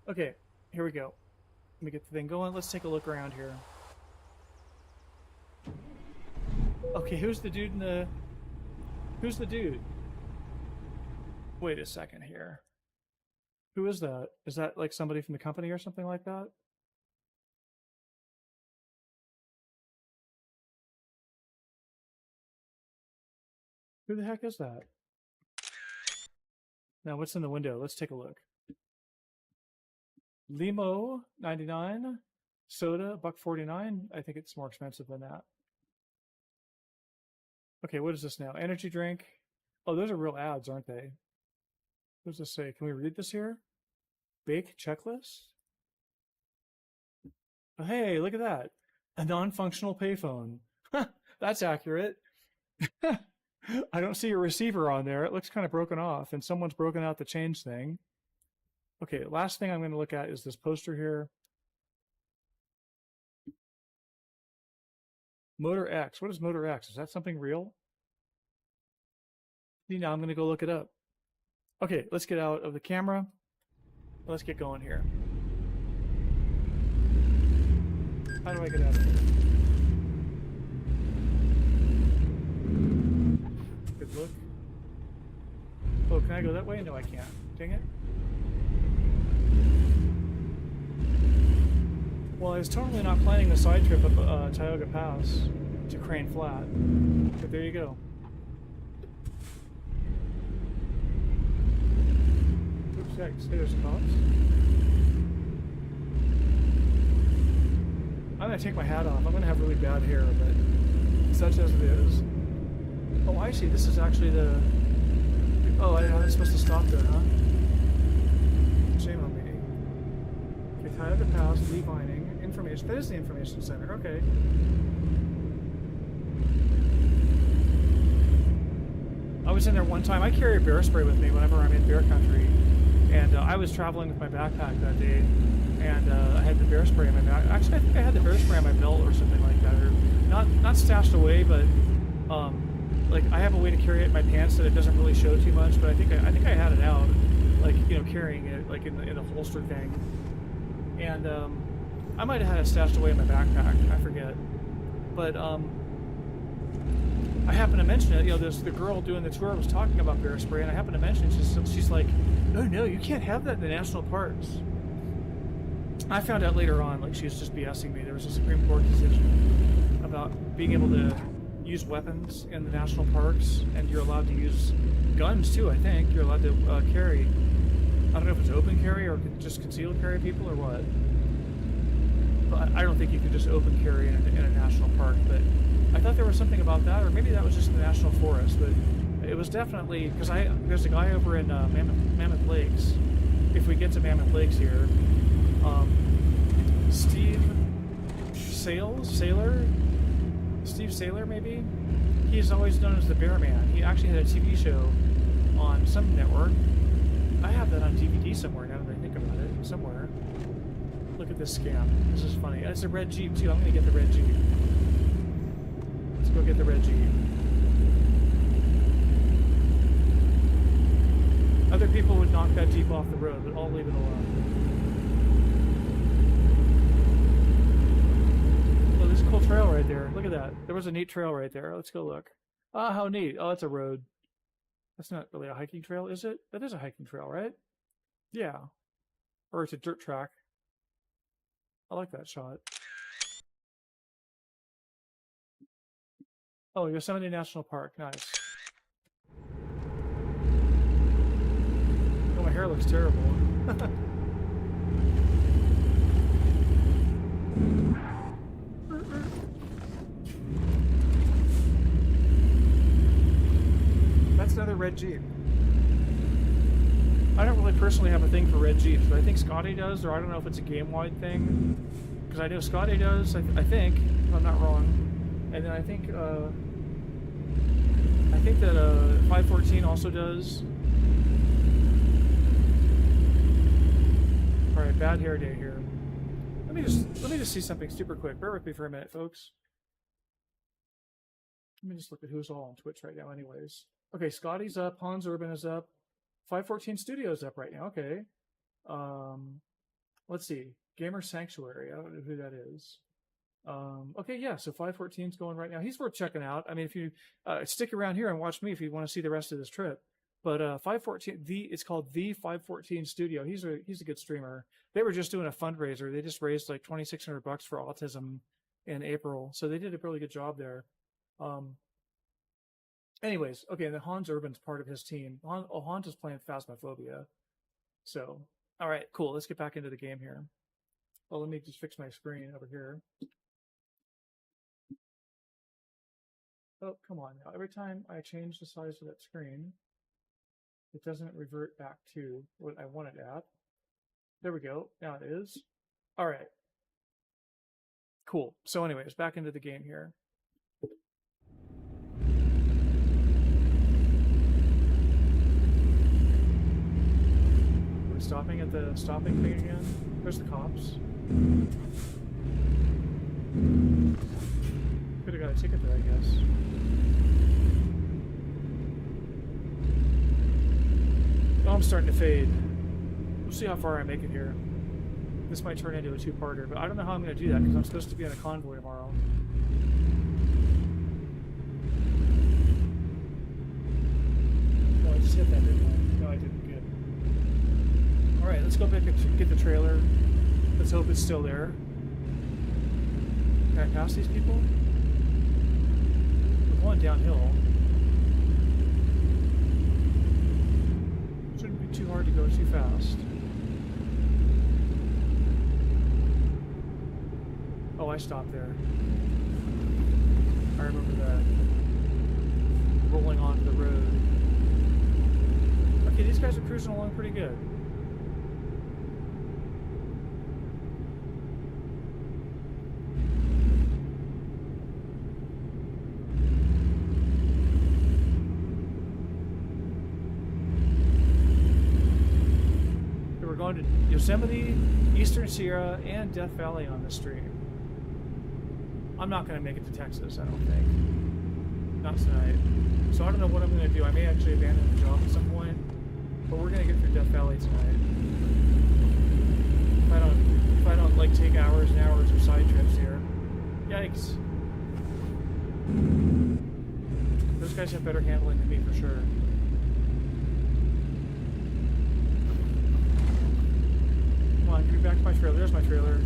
Okay, here we go. Let me get the thing going. Let's take a look around here. Okay, who's the dude in the... Who's the dude? Wait a second here. Who is that? Is that like somebody from the company or something like that? Who the heck is that? Now, what's in the window? Let's take a look. Limo, 99. Soda, $1.49. I think it's more expensive than that. Okay, what is this now? Energy drink. Oh, those are real ads, aren't they? What does this say? Can we read this here? Bake checklist? Oh, hey, look at that. A non-functional payphone. That's accurate. I don't see a receiver on there. It looks kind of broken off, and someone's broken out the change thing. Okay, last thing I'm going to look at is this poster here. Motor X. What is Motor X? Is that something real? Now I'm going to go look it up. Okay, let's get out of the camera. Let's get going here. How do I get out of here? good look. Oh, can I go that way? No, I can't. Dang it. Well, I was totally not planning the side trip up Tioga Pass to Crane Flat. But there you go. Oops, yikes. Hey, there's some cops. I'm going to take my hat off. I'm going to have really bad hair, but such as it is. Oh, I see. This is actually the... Oh, I was supposed to stop there, huh? Shame on me. Okay, Tioga Pass, Levining, information. That is the information center. Okay. I was in there one time. I carry a bear spray with me whenever I'm in bear country. And I was traveling with my backpack that day. And I had the bear spray in my back. Actually, I think I had the bear spray on my belt or something like that. Or not stashed away, but like I have a way to carry it in my pants that it doesn't really show too much. But I think I had it out, like carrying it like in the holster thing. And I might have had it stashed away in my backpack. I forget. But I happened to mention it. The girl doing the tour was talking about bear spray, and I happened to mention it. She's like, no, you can't have that in the national parks. I found out later on, like, she was just BSing me. There was a Supreme Court decision about being able to use weapons in the national parks, and you're allowed to use guns too, I think. You're allowed to carry. I don't know if it's open carry or just concealed carry people or what. But I don't think you could just open carry in a national park. But I thought there was something about that, or maybe that was just in the national forest. But it was definitely, because there's a guy over in Mammoth Lakes. If we get to Mammoth Lakes here, Steve Saylor, maybe? He's always known as the Bear Man. He actually had a TV show on some network. I have that on DVD somewhere now that I think about it. Somewhere. Look at this scam. This is funny. It's a red Jeep too. I'm gonna get the red Jeep. Let's go get the red Jeep. Other people would knock that Jeep off the road, but I'll leave it alone. Oh, there's a cool trail right there. Look at that. There was a neat trail right there. Let's go look. Ah, how neat. Oh, it's a road. That's not really a hiking trail, is it? That is a hiking trail, right? Yeah. Or it's a dirt track. I like that shot. Oh, Yosemite National Park. Nice. Oh, my hair looks terrible. That's another red Jeep. I don't really personally have a thing for red Jeeps, but I think Scotty does, or I don't know if it's a game-wide thing. Because I know Scotty does, I think, if I'm not wrong. And then I think that 514 also does. Alright, bad hair day here. Let me just see something super quick. Bear with me for a minute, folks. Let me just look at who's all on Twitch right now anyways. Okay, Scotty's up, Hans Urban is up, 514 Studios up right now, okay. Let's see, Gamer Sanctuary, I don't know who that is. Okay, yeah, so 514's going right now. He's worth checking out. I mean, if you stick around here and watch me if you want to see the rest of this trip. But 514, it's called the 514 Studio. He's a good streamer. They were just doing a fundraiser. They just raised like $2,600 for autism in April, so they did a really good job there. Anyways, okay, and then Hans Urban's part of his team. Hans is playing Phasmophobia. So, all right, cool. Let's get back into the game here. Well, let me just fix my screen over here. Oh, come on now. Every time I change the size of that screen, it doesn't revert back to what I want it at. There we go. Now it is. All right. Cool. So anyways, back into the game here. Are we stopping at the stopping thing again? There's the cops. Could have got a ticket there, I guess. Oh, I'm starting to fade. We'll see how far I make it here. This might turn into a two-parter, but I don't know how I'm going to do that because I'm supposed to be on a convoy tomorrow. just hit that, didn't I? No, I didn't. Good. Alright, let's go back and get the trailer. Let's hope it's still there. Can I pass these people? We're going downhill. Shouldn't be too hard to go too fast. Oh, I stopped there. I remember that. Rolling onto the road. Okay, these guys are cruising along pretty good. We're going to Yosemite, Eastern Sierra, and Death Valley on this stream. I'm not going to make it to Texas, I don't think. Not tonight. So I don't know what I'm going to do. I may actually abandon the job at some point, but we're going to get through Death Valley tonight. If I don't like take hours and hours of side trips here. Yikes. Those guys have better handling than me for sure. Come on, get me back to my trailer. There's my trailer.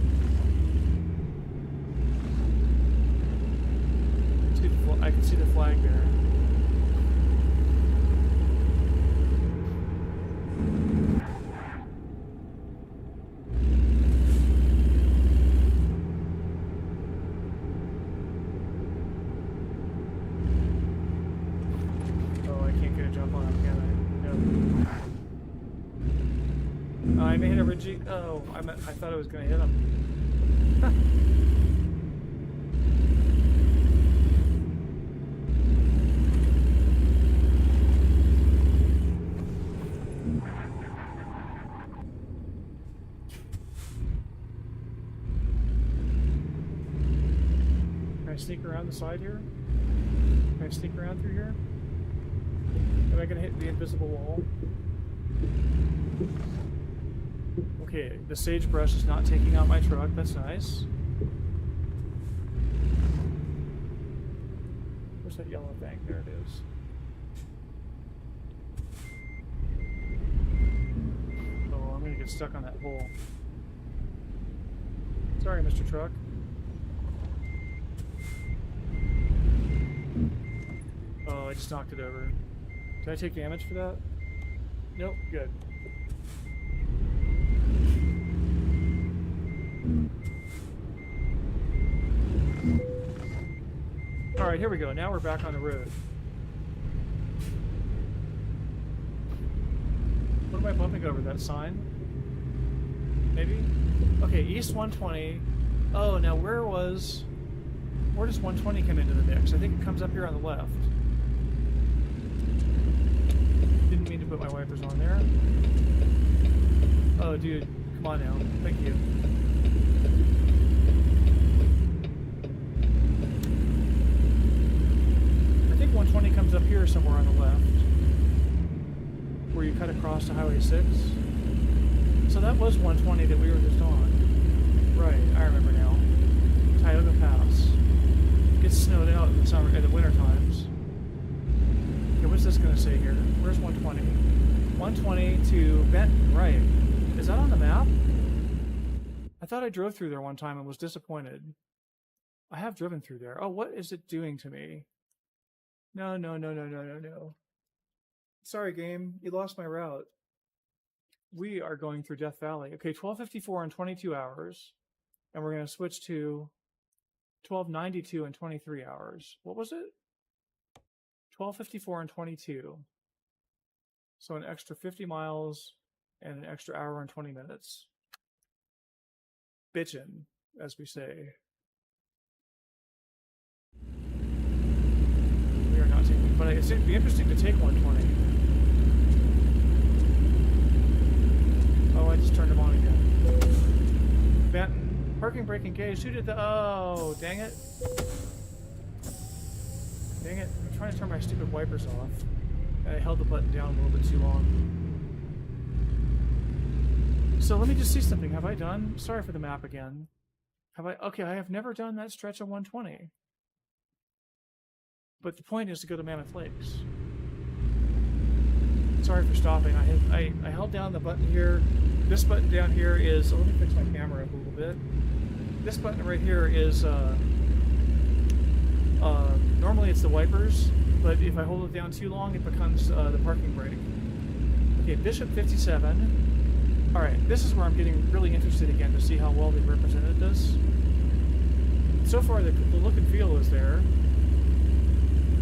I can see the flag there. Oh, I can't get a jump on him, can I? No. I may hit a ridgy. Oh, I thought I was going to hit him. Can I sneak around the side here? Can I sneak around through here? Am I going to hit the invisible wall? Okay, the sagebrush is not taking out my truck. That's nice. Where's that yellow thing? There it is. Oh, I'm going to get stuck on that hole. Sorry, Mr. Truck. Oh, I just knocked it over. Did I take damage for that? Nope, good. Alright, here we go. Now we're back on the road. What am I bumping over? That sign? Maybe? Okay, East 120. Oh, now where does 120 come into the mix? I think it comes up here on the left. Didn't mean to put my wipers on there. Oh, dude. Come on now. Thank you. I think 120 comes up here somewhere on the left. Where you cut across to Highway 6. So that was 120 that we were just on. Right, I remember now. Tioga Pass. Gets snowed out in the winter times. Okay, what's this going to say here? Where's 120? 120 to Benton, right. Is that on the map? I thought I drove through there one time and was disappointed. I have driven through there. Oh, what is it doing to me? No. Sorry, game. You lost my route. We are going through Death Valley. Okay, 12:54 in 22 hours. And we're going to switch to 12:92 in 23 hours. What was it? 12:54 and 22. So an extra 50 miles and an extra hour and 20 minutes. Bitchin', as we say. We are not taking, but it'd be interesting to take 120. Oh, I just turned him on again. Benton, parking brake engaged. Who did the? Oh, dang it. Dang it. I'm trying to turn my stupid wipers off. I held the button down a little bit too long. So let me just see something. Have I done? Sorry for the map again. Have I? Okay, I have never done that stretch of 120. But the point is to go to Mammoth Lakes. Sorry for stopping. I held down the button here. This button down here is. Let me fix my camera up a little bit. This button right here is. Normally it's the wipers, but if I hold it down too long, it becomes the parking brake. Okay, Bishop 57. All right, this is where I'm getting really interested again to see how well they represented this. So far, the look and feel is there.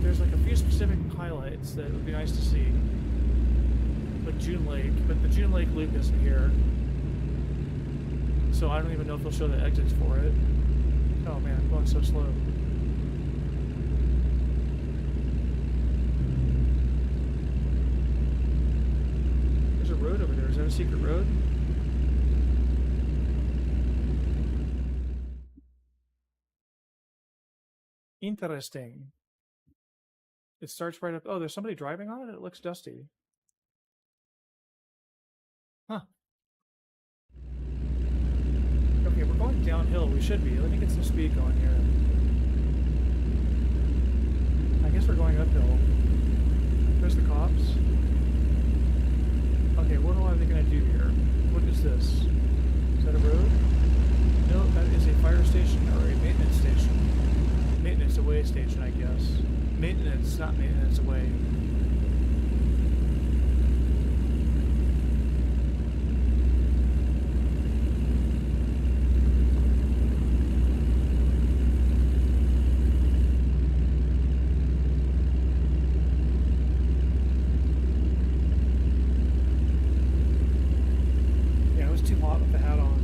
There's like a few specific highlights that would be nice to see. Like June Lake, but the June Lake loop isn't here. So I don't even know if they'll show the exits for it. Oh man, I'm going so slow. There's a road over there. Is that a secret road? Interesting. It starts right up. Oh, there's somebody driving on it? It looks dusty. Huh. Okay, we're going downhill. We should be. Let me get some speed going here. I guess we're going uphill. There's the cops. Okay, what are they going to do here? What is this? Is that a road? No, that is a fire station or a maintenance station. Maintenance away station, I guess. Maintenance, not maintenance away. Yeah, it was too hot with the hat on.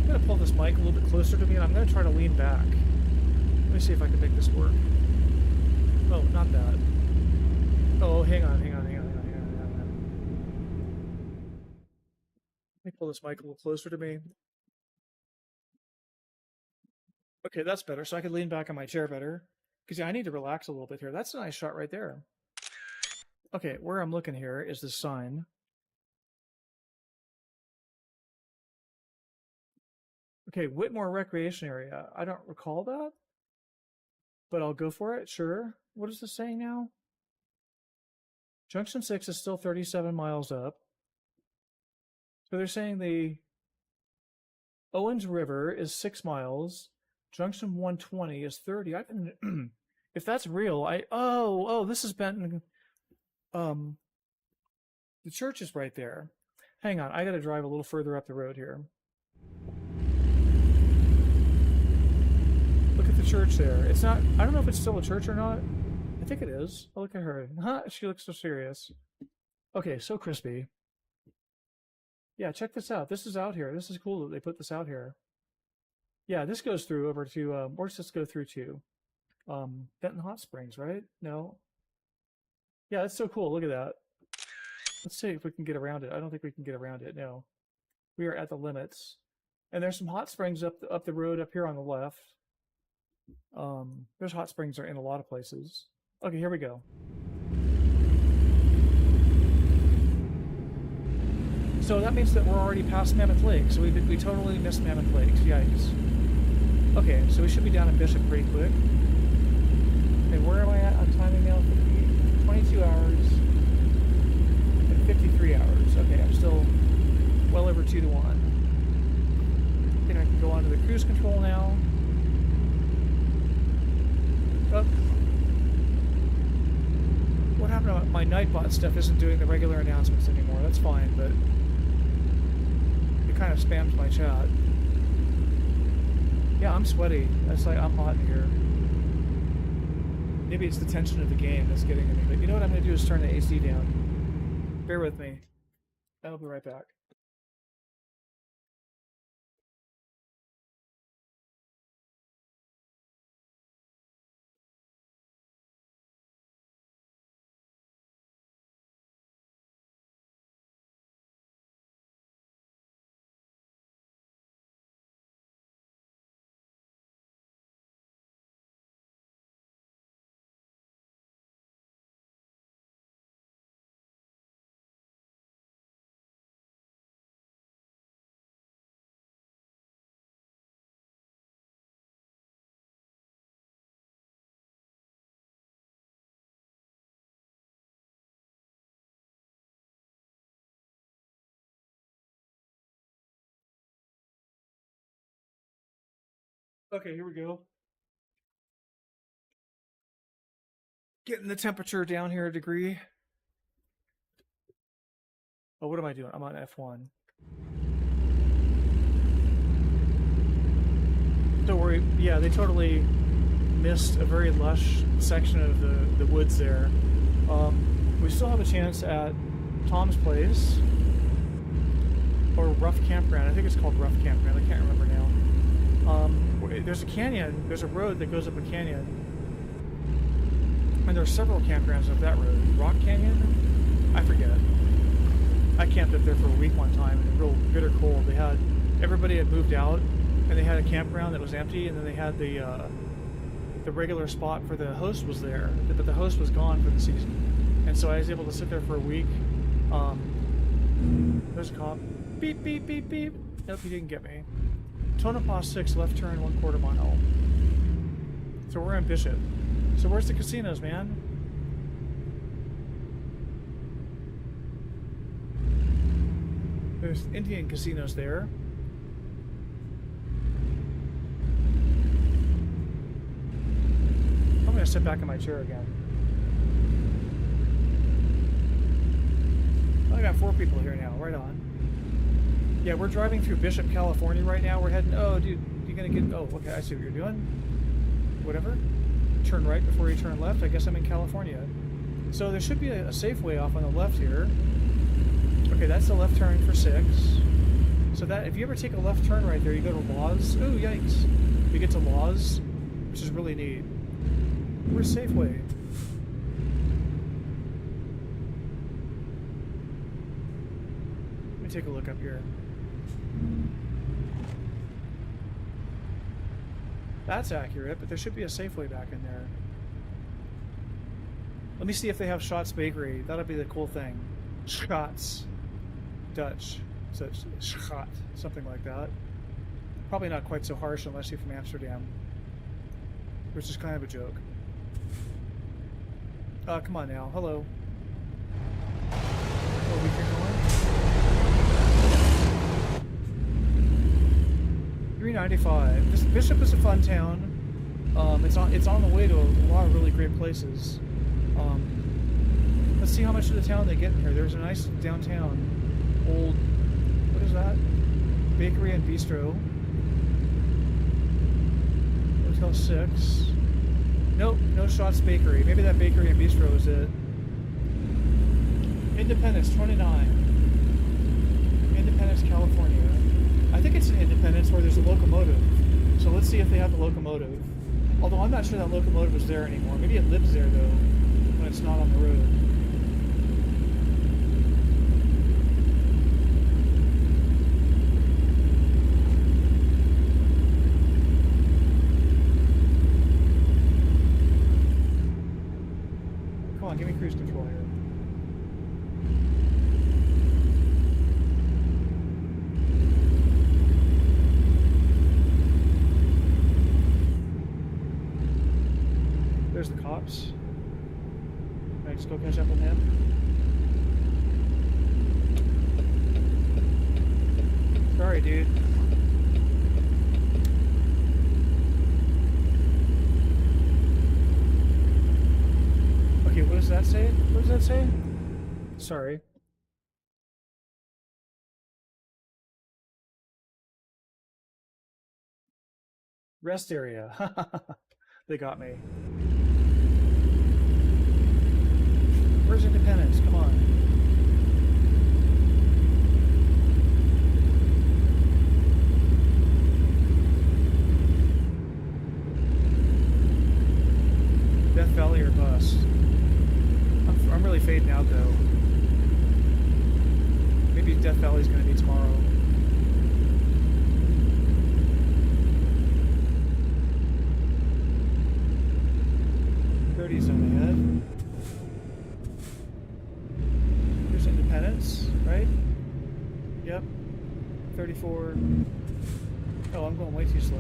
I'm going to pull this mic a little bit closer to me and I'm going to try to lean back. Let me see if I can make this work. Oh, not that. Oh, hang on. Let me pull this mic a little closer to me. Okay, that's better. So I can lean back on my chair better. Because yeah, I need to relax a little bit here. That's a nice shot right there. Okay, where I'm looking here is this sign. Okay, Whitmore Recreation Area. I don't recall that, but I'll go for it. Sure. What is this saying now? Junction 6 is still 37 miles up. So they're saying the Owens River is 6 miles. Junction 120 is 30. I can, if that's real, this is Benton. The church is right there. Hang on, I got to drive a little further up the road here. Look at the church there. It's not, I don't know if it's still a church or not. I think it is. Oh, look at her. Huh? She looks so serious. Okay, so crispy. Yeah, check this out. This is out here. This is cool that they put this out here. Yeah, this goes through over to, where's this go through to? Benton Hot Springs, right? No. Yeah, that's so cool. Look at that. Let's see if we can get around it. I don't think we can get around it. No. We are at the limits. And there's some hot springs up the road up here on the left. There's hot springs in a lot of places. Okay, here we go. So that means that we're already past Mammoth Lakes. So we totally missed Mammoth Lakes. Yikes. Okay, so we should be down in Bishop pretty quick. And where am I at on timing now? 22 hours and 53 hours. Okay, I'm still well over 2 to 1. I think I can go on to the cruise control now. Oh. What happened to my Nightbot stuff isn't doing the regular announcements anymore. That's fine, but it kind of spams my chat. Yeah, I'm sweaty. That's like, I'm hot in here. Maybe it's the tension of the game that's getting to me. But you know what I'm going to do is turn the AC down. Bear with me. I'll be right back. Okay, here we go. Getting the temperature down here a degree. Oh, what am I doing? I'm on F1. Don't worry. Yeah, they totally missed a very lush section of the woods there. We still have a chance at Tom's place. Or Rough Campground. I think it's called Rough Campground. I can't remember now. There's a canyon. There's a road that goes up a canyon. And there are several campgrounds up that road. Rock Canyon? I forget. I camped up there for a week one time in a real bitter cold. Everybody had moved out, and they had a campground that was empty, and then they had the regular spot for the host was there, but the host was gone for the season. And so I was able to sit there for a week. There's a cop. Beep, beep, beep, beep. Nope, he didn't get me. Tonopah 6, left turn 1/4 mile. So we're in Bishop. So where's the casinos, man? There's Indian casinos there. I'm gonna sit back in my chair again. I got 4 people here now, right on. Yeah, we're driving through Bishop, California right now. We're heading, oh dude, you're gonna get, oh, okay, I see what you're doing. Whatever. Turn right before you turn left. I guess I'm in California. So there should be a Safeway off on the left here. Okay, that's the left turn for 6. So that, if you ever take a left turn right there, you go to Laws. Ooh, yikes. You get to Laws, which is really neat. Where's Safeway? Let me take a look up here. That's accurate, but there should be a Safeway back in there. Let me see if they have Schat's Bakery. That'll be the cool thing. Schat's. Dutch. So it's Schat. Something like that. Probably not quite so harsh unless you're from Amsterdam. Which is kind of a joke. Come on now. Hello. Oh, we keep going? 395. This Bishop is a fun town. It's on the way to a lot of really great places. Let's see how much of the town they get in here. There's a nice downtown old, what is that? Bakery and Bistro. Hotel 6. Nope, no Schat's Bakery. Maybe that Bakery and Bistro is it. Independence 29. Independence, California. I think it's in Independence where there's a locomotive. So let's see if they have the locomotive. Although I'm not sure that locomotive is there anymore. Maybe it lives there though, when it's not on the road. Come on, give me cruise control here. There's the cops. Can I just go catch up with him? Sorry, dude. Okay, what does that say? What does that say? Sorry. Rest area. They got me. Where's Independence? Come on. Death Valley or bust? I'm really fading out though. Maybe Death Valley's going to be tomorrow. On ahead. Here's Independence, right? Yep. 34. Oh, I'm going way too slow.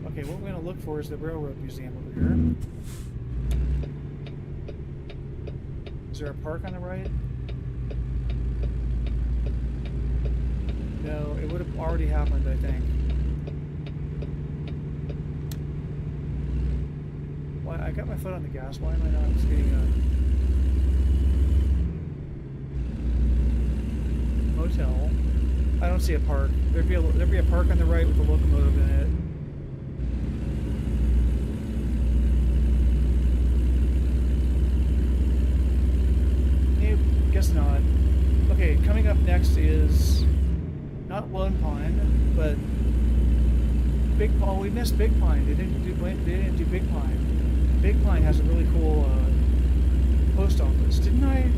Okay, what we're going to look for is the Railroad Museum over here. Is there a park on the right? No, it would have already happened, I think. got my foot on the gas. Why am I not speeding up? Motel. I don't see a park. There'd be a park on the right with a locomotive in it. Guess not. Okay, coming up next is not Lone Pine, but Big Pine. Oh, we missed Big Pine. They didn't do Big Pine. Big Pine has a really cool post office, didn't I?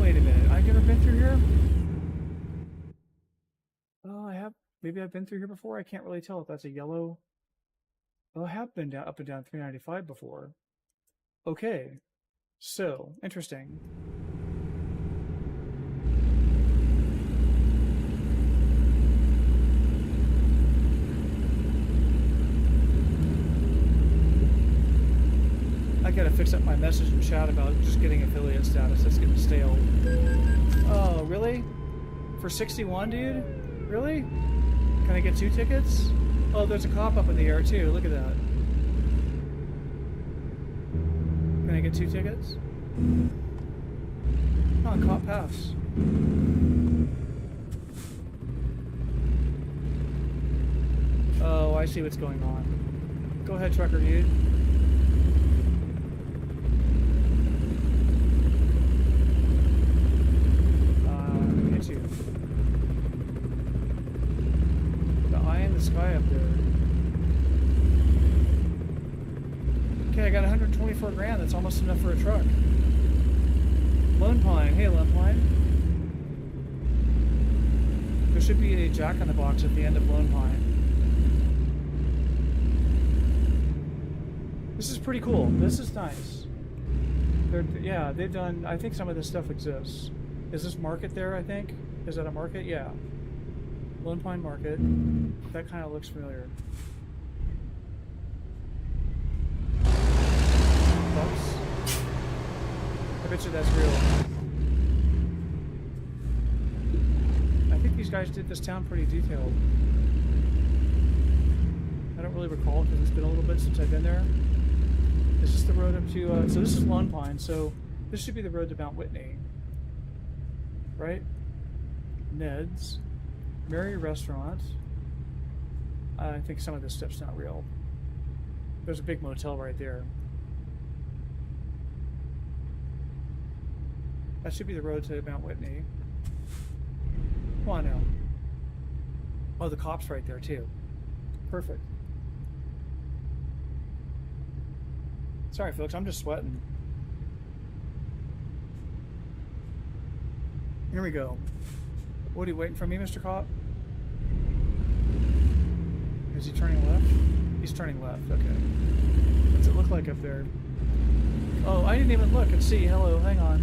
Wait a minute. I've never been through here. Oh, I have. Maybe I've been through here before. I can't really tell if that's a yellow. Oh, I have been up and down 395 before. Okay, so interesting. I gotta fix up my message in chat about just getting affiliate status. That's getting stale. Oh, really? For 61, dude? Really? Can I get 2 tickets? Oh, there's a cop up in the air too. Look at that. Can I get 2 tickets? Oh, cop pass. Oh, I see what's going on. Go ahead, trucker dude. Hit you. The eye in the sky up there. Okay, I got 124 grand. That's almost enough for a truck. Lone Pine. Hey, Lone Pine. There should be a Jack in the Box at the end of Lone Pine. This is pretty cool. This is nice. Yeah, they've done... I think some of this stuff exists. Is this market there, I think? Is that a market? Yeah. Lone Pine Market. That kind of looks familiar. Bucks. I bet you that's real. I think these guys did this town pretty detailed. I don't really recall because it's been a little bit since I've been there. Is this the road up to... so this is Lone Pine, so this should be the road to Mount Whitney. Right? Ned's. Mary Restaurant. I think some of this stuff's not real. There's a big motel right there. That should be the road to Mount Whitney. Come on now. Oh, the cop's right there too. Perfect. Sorry folks, I'm just sweating. Here we go. What are you waiting for me, Mr. Cop? Is he turning left? He's turning left, okay. What's it look like up there? Oh, I didn't even look and see. Hello, hang on.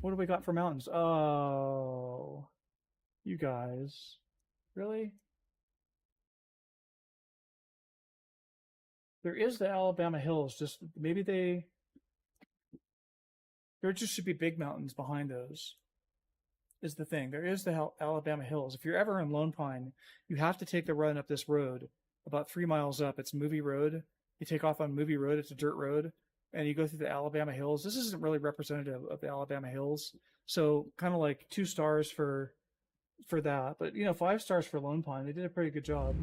What do we got for mountains? Oh, you guys. Really? There is the Alabama Hills, just maybe there just should be big mountains behind those, is the thing. There is the Alabama Hills. If you're ever in Lone Pine, you have to take the run up this road, about 3 miles up. It's Movie Road. You take off on Movie Road. It's a dirt road. And you go through the Alabama Hills. This isn't really representative of the Alabama Hills. So kind of like 2 stars for that. But, 5 stars for Lone Pine. They did a pretty good job.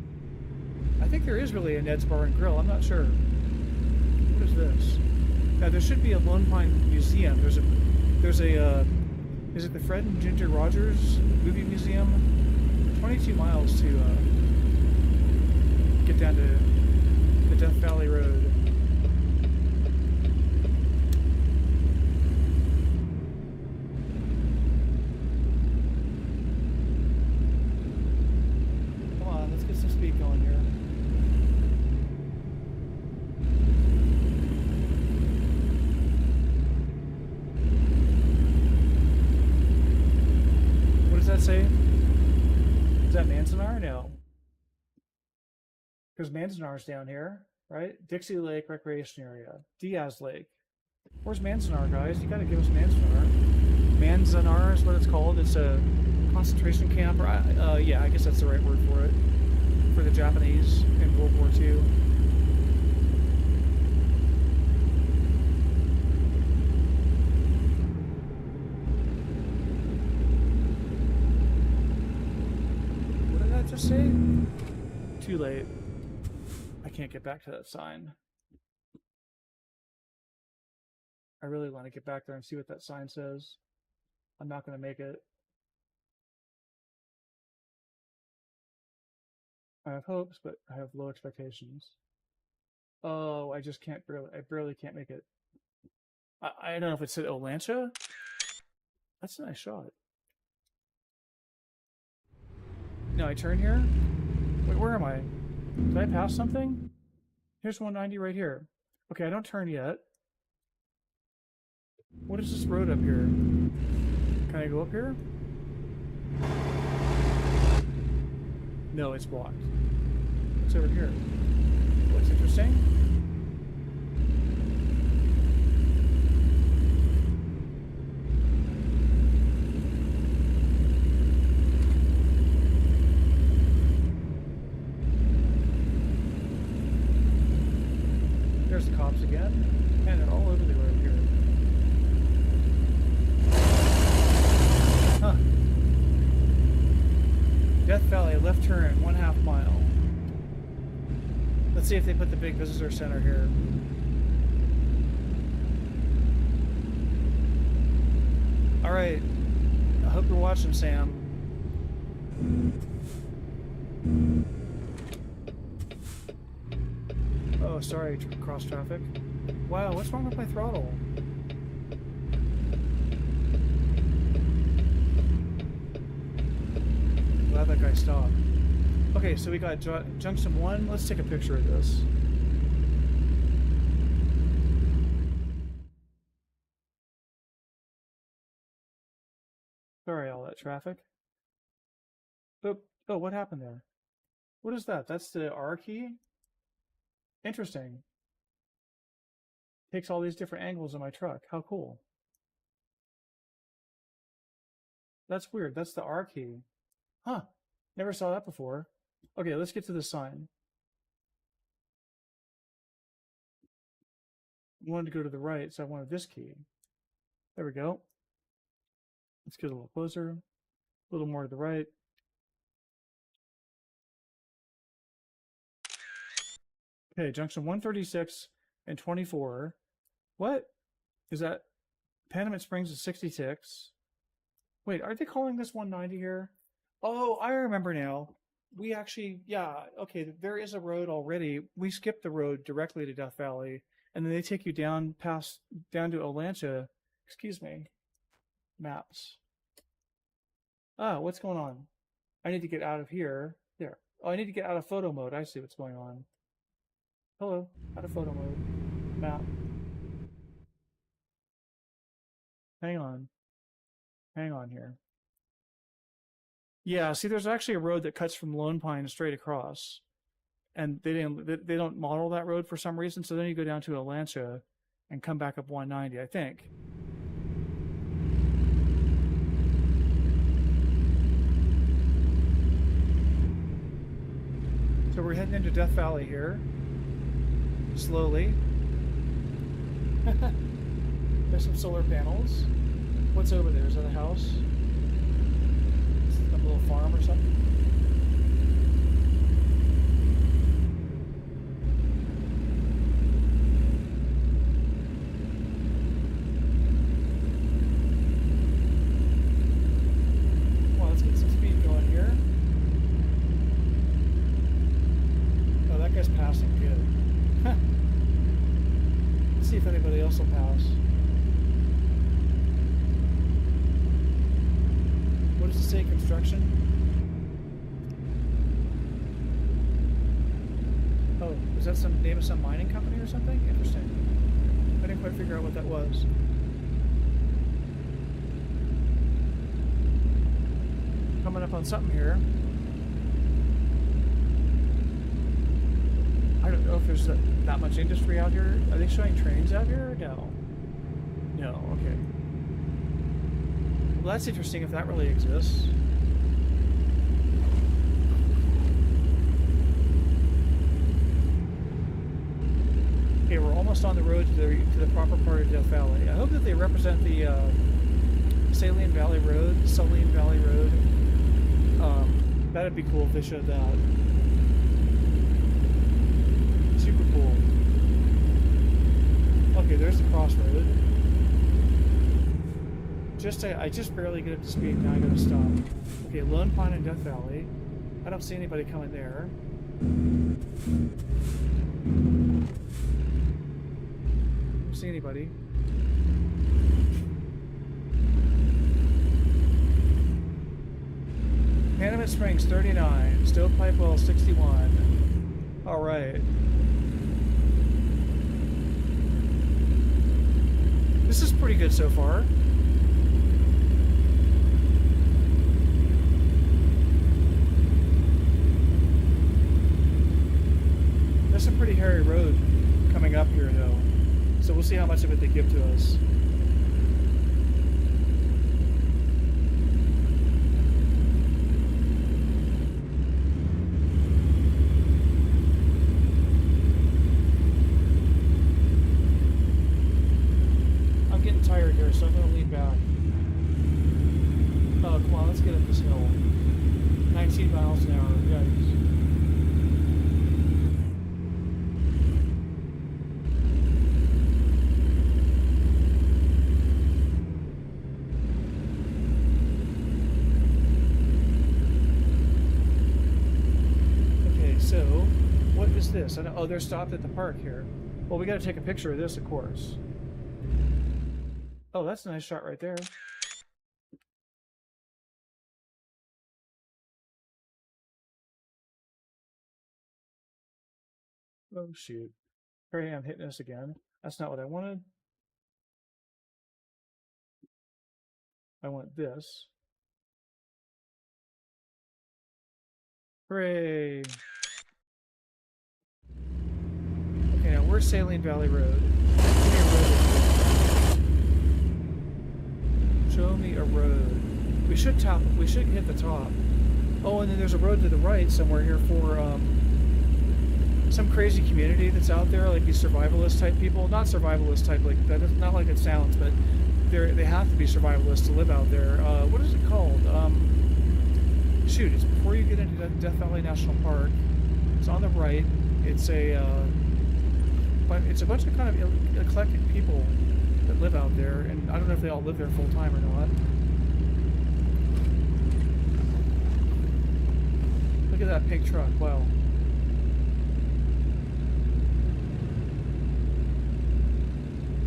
I think there is really a Ned's Bar and Grill. I'm not sure. What is this? Now, there should be a Lone Pine museum. There's a is it the Fred and Ginger Rogers Movie Museum? 22 miles to get down to the Death Valley Road. Come on, let's get some speed going here. What does that say? Is that Manzanar? No. Because Manzanar's down here, right? Dixie Lake Recreation Area. Diaz Lake. Where's Manzanar, guys? You gotta give us Manzanar. Manzanar is what it's called. It's a concentration camp. Or, yeah, I guess that's the right word for it. for the Japanese in World War II. What did that just say? Too late. I can't get back to that sign. I really want to get back there and see what that sign says. I'm not going to make it. I have hopes, but I have low expectations. Oh, I just can't I barely can't make it. I don't know if it said Olancha. That's a nice shot. No, I turn here. Wait, where am I? Did I pass something? Here's 190 right here. Okay, I don't turn yet. What is this road up here? Can I go up here? No, it's blocked. What's over here? Looks interesting. There's the cops again. Man, they're all over the road here. Huh. Death Valley, left turn, 1/2 mile. Let's see if they put the big visitor center here. Alright. I hope you're watching, Sam. Oh, sorry, cross traffic. Wow, what's wrong with my throttle? Glad that guy stopped. Okay, so we got junction 1. Let's take a picture of this. Sorry, all that traffic. Oh, what happened there? What is that? That's the R key? Interesting. Takes all these different angles of my truck. How cool. That's weird. That's the R key. Huh. Never saw that before. Okay, let's get to the sign. I wanted to go to the right, so I wanted this key. There we go. Let's get a little closer. A little more to the right. Okay, junction 136 and 24. What? Is that Panamint Springs is 66? Wait, are they calling this 190 here? Oh, I remember now. We actually, yeah, okay, there is a road already. We skipped the road directly to Death Valley, and then they take you down down to Olancha. Excuse me. Maps. Ah, what's going on? I need to get out of here. There. Oh, I need to get out of photo mode. I see what's going on. Hello, out of photo mode. Map. Hang on. Hang on here. Yeah, see, there's actually a road that cuts from Lone Pine straight across, and they don't model that road for some reason. So then you go down to Olancha and come back up 190, I think. So we're heading into Death Valley here, slowly. There's some solar panels. What's over there? Is that a house? A little farm or something? Well, let's get some speed going here. Oh, that guy's passing good. Let's see if anybody else will pass. What does it say? Construction? Oh, is that some name of some mining company or something? Interesting. I didn't quite figure out what that was. Coming up on something here. I don't know if there's that much industry out here. Are they showing trains out here? No. No, okay. Well, that's interesting if that really exists. almost on the road to the proper part of Death Valley. I hope that they represent the Saline Valley Road, Saline Valley Road. That'd be cool if they showed that. Super cool. Okay, there's the crossroad. I just barely get up to speed, now I gotta stop. Okay, Lone Pine and Death Valley. I don't see anybody coming there. Don't see anybody. Panamint Springs 39, Stovepipe Well 61. Alright. This is pretty good so far. There's a pretty hairy road coming up here though. So we'll see how much of it they give to us. I'm getting tired here, so I'm going to lean back. Oh, come on, let's get up this hill. 19 miles an hour, yikes. So, what is this? Oh, they're stopped at the park here. Well, we got to take a picture of this, of course. Oh, that's a nice shot right there. Oh, shoot. Here I am hitting this again. That's not what I wanted. I want this. Hooray! Okay, now where's Saline Valley Road? Show me a road. We should hit the top. Oh, and then there's a road to the right somewhere here for some crazy community that's out there, like these survivalist type people. Not survivalist type, like that. Not like it sounds, but they have to be survivalists to live out there. What is it called? Shoot, it's before you get into Death Valley National Park. It's on the right. It's a bunch of kind of eclectic people that live out there, and I don't know if they all live there full time or not. Look at that pink truck! Wow.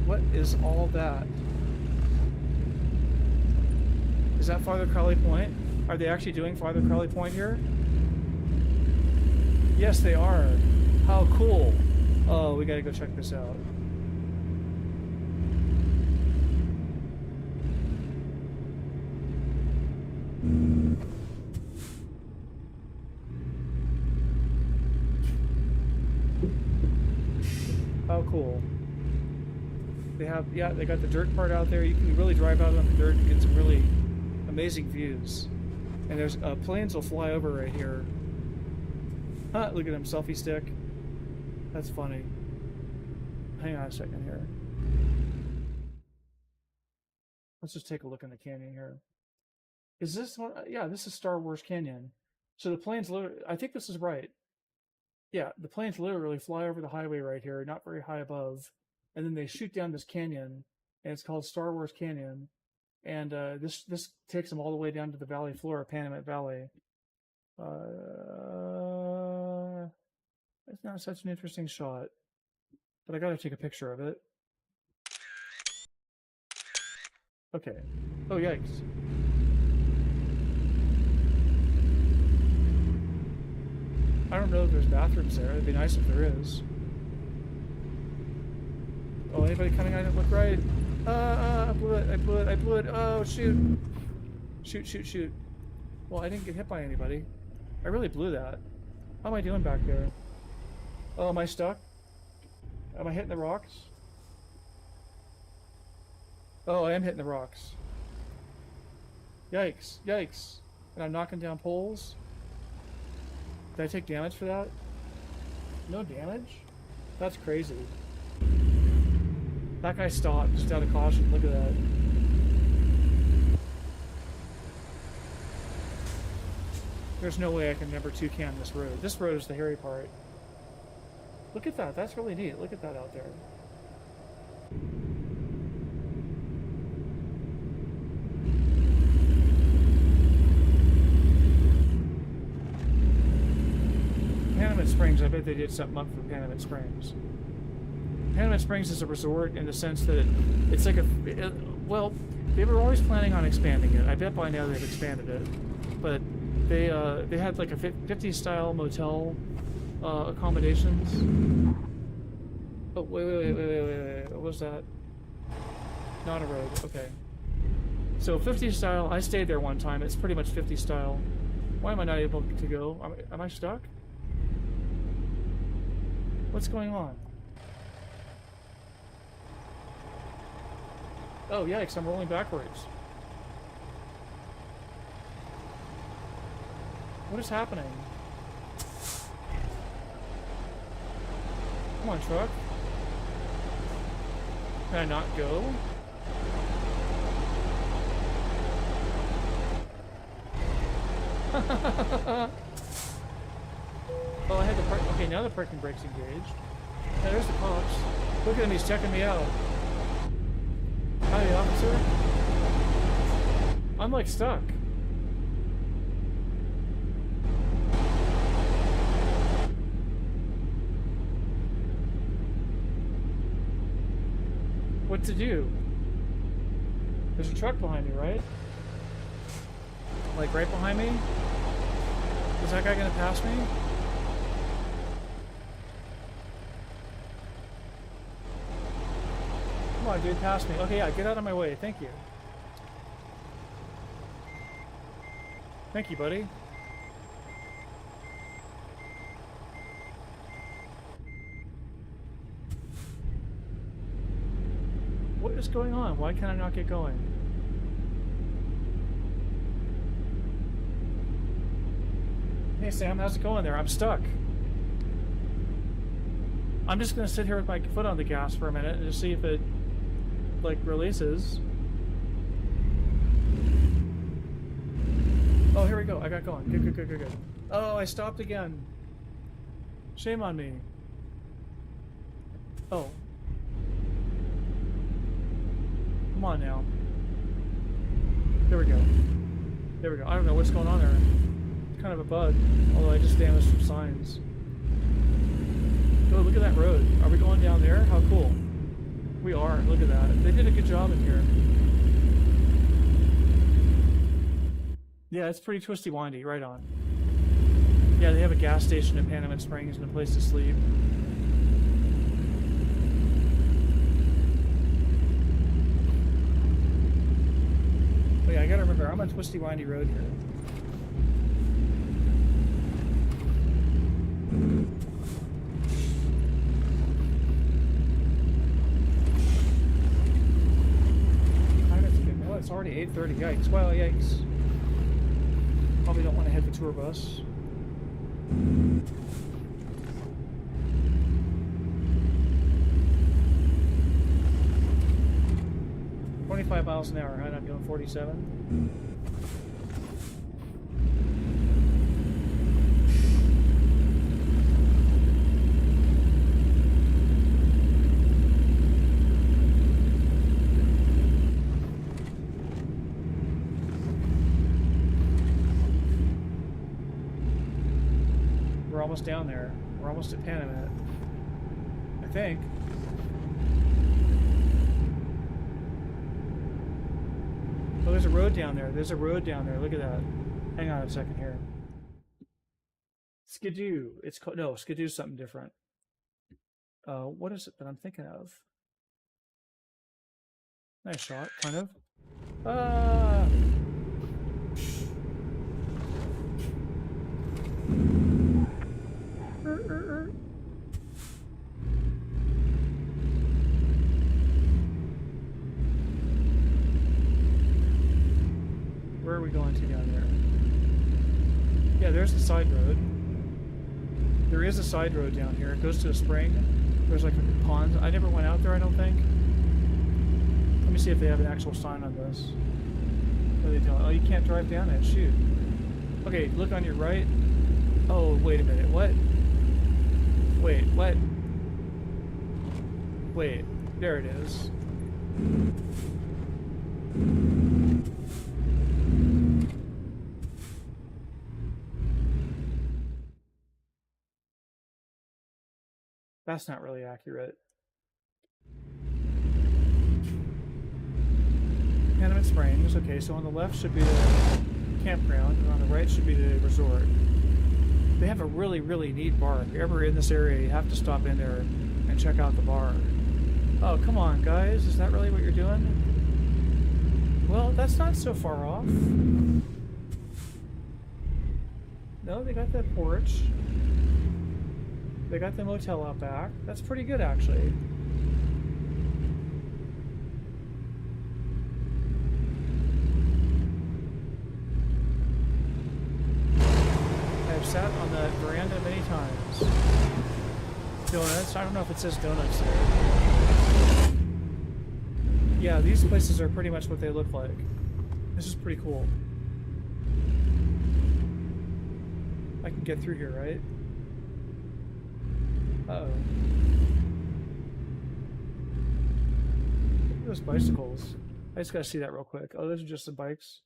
What is all that? Is that Father Crowley Point? Are they actually doing Father Crowley Point here? Yes, they are. How cool. Oh, we gotta go check this out. How cool. They have, yeah, they got the dirt part out there. You can really drive out on the dirt and get some really amazing views. And there's planes will fly over right here. Huh, look at him, selfie stick. That's funny. Hang on a second here. Let's just take a look in the canyon here. Is this one? Yeah, this is Star Wars Canyon. So the planes literally, I think this is right. Yeah, the planes literally fly over the highway right here, not very high above. And then they shoot down this canyon, and it's called Star Wars Canyon. And this takes them all the way down to the valley floor of Panamint Valley. It's not such an interesting shot, but I gotta take a picture of it. Okay. Oh, yikes. I don't know if there's bathrooms there. It'd be nice if there is. Oh, anybody coming? I didn't look right. I blew it. Oh, shoot. Shoot. Well, I didn't get hit by anybody. I really blew that. How am I doing back there? Oh, am I stuck? Am I hitting the rocks? Oh, I am hitting the rocks. Yikes. And I'm knocking down poles. Did I take damage for that? No damage? That's crazy. That guy stopped, just out of caution. Look at that. There's no way I can number 2-can this road. This road is the hairy part. Look at that. That's really neat. Look at that out there. Panamint Springs, I bet they did something up for Panamint Springs. Panamint Springs is a resort in the sense that it's like well, they were always planning on expanding it. I bet by now they've expanded it. But they had like a 50s style motel accommodations. Oh, wait. What was that? Not a road. Okay. So 50s style, I stayed there one time. It's pretty much 50s style. Why am I not able to go? Am I stuck? What's going on? Oh, yikes, I'm rolling backwards. What is happening? Come on, truck. Can I not go? Oh, I had the park. Okay, now the parking brake's engaged. Yeah, there's the cops. Look at him, he's checking me out. Howdy, officer. I'm like stuck. What to do? There's a truck behind me, right? Like right behind me? Is that guy gonna pass me? Come on, dude, pass me. Okay, yeah, get out of my way. Thank you. Thank you, buddy. What is going on? Why can I not get going? Hey, Sam, how's it going there? I'm stuck. I'm just gonna sit here with my foot on the gas for a minute and just see if it like releases. Oh, here we go. I got going. Good. Oh, I stopped again. Shame on me. Oh. Come on now. There we go. I don't know what's going on there. It's kind of a bug. Although I just damaged some signs. Oh, look at that road. Are we going down there? How cool. We are. Look at that. They did a good job in here. Yeah, it's pretty twisty windy. Right on. Yeah, they have a gas station in Panamint Springs and a place to sleep. But yeah, I gotta remember, I'm on a twisty windy road here. It's already 8:30. Yikes. Well, yikes. Probably don't want to head the tour bus. $25 miles an hour, right? I'm doing 47. We're almost down there. We're almost at Panamint, I think. Oh, there's a road down there. Look at that. Hang on a second here. Skidoo. It's called, no, Skidoo's something different. What is it that I'm thinking of? Nice shot, kind of. Where are we going to down there? Yeah, there's the side road. There is a side road down here. It goes to a spring. There's like a pond. I never went out there, I don't think. me see if they have an actual sign on this. What are they telling? Oh, you can't drive down it. Shoot. Okay, look on your right. Oh, wait a minute. What? Wait, what? Wait, there it is. That's not really accurate. Panamint Springs. Okay, so on the left should be the campground, and on the right should be the resort. They have a really, really neat bar. If you're ever in this area, you have to stop in there and check out the bar. Oh, come on, guys. Is that really what you're doing? Well, that's not so far off. No, they got that porch. They got the motel out back. That's pretty good, actually. I've sat on that veranda many times. Donuts. I don't know if it says donuts there. Yeah, these places are pretty much what they look like. This is pretty cool. I can get through here, right? Uh-oh. Look at those bicycles. I just gotta see that real quick. Oh, those are just the bikes.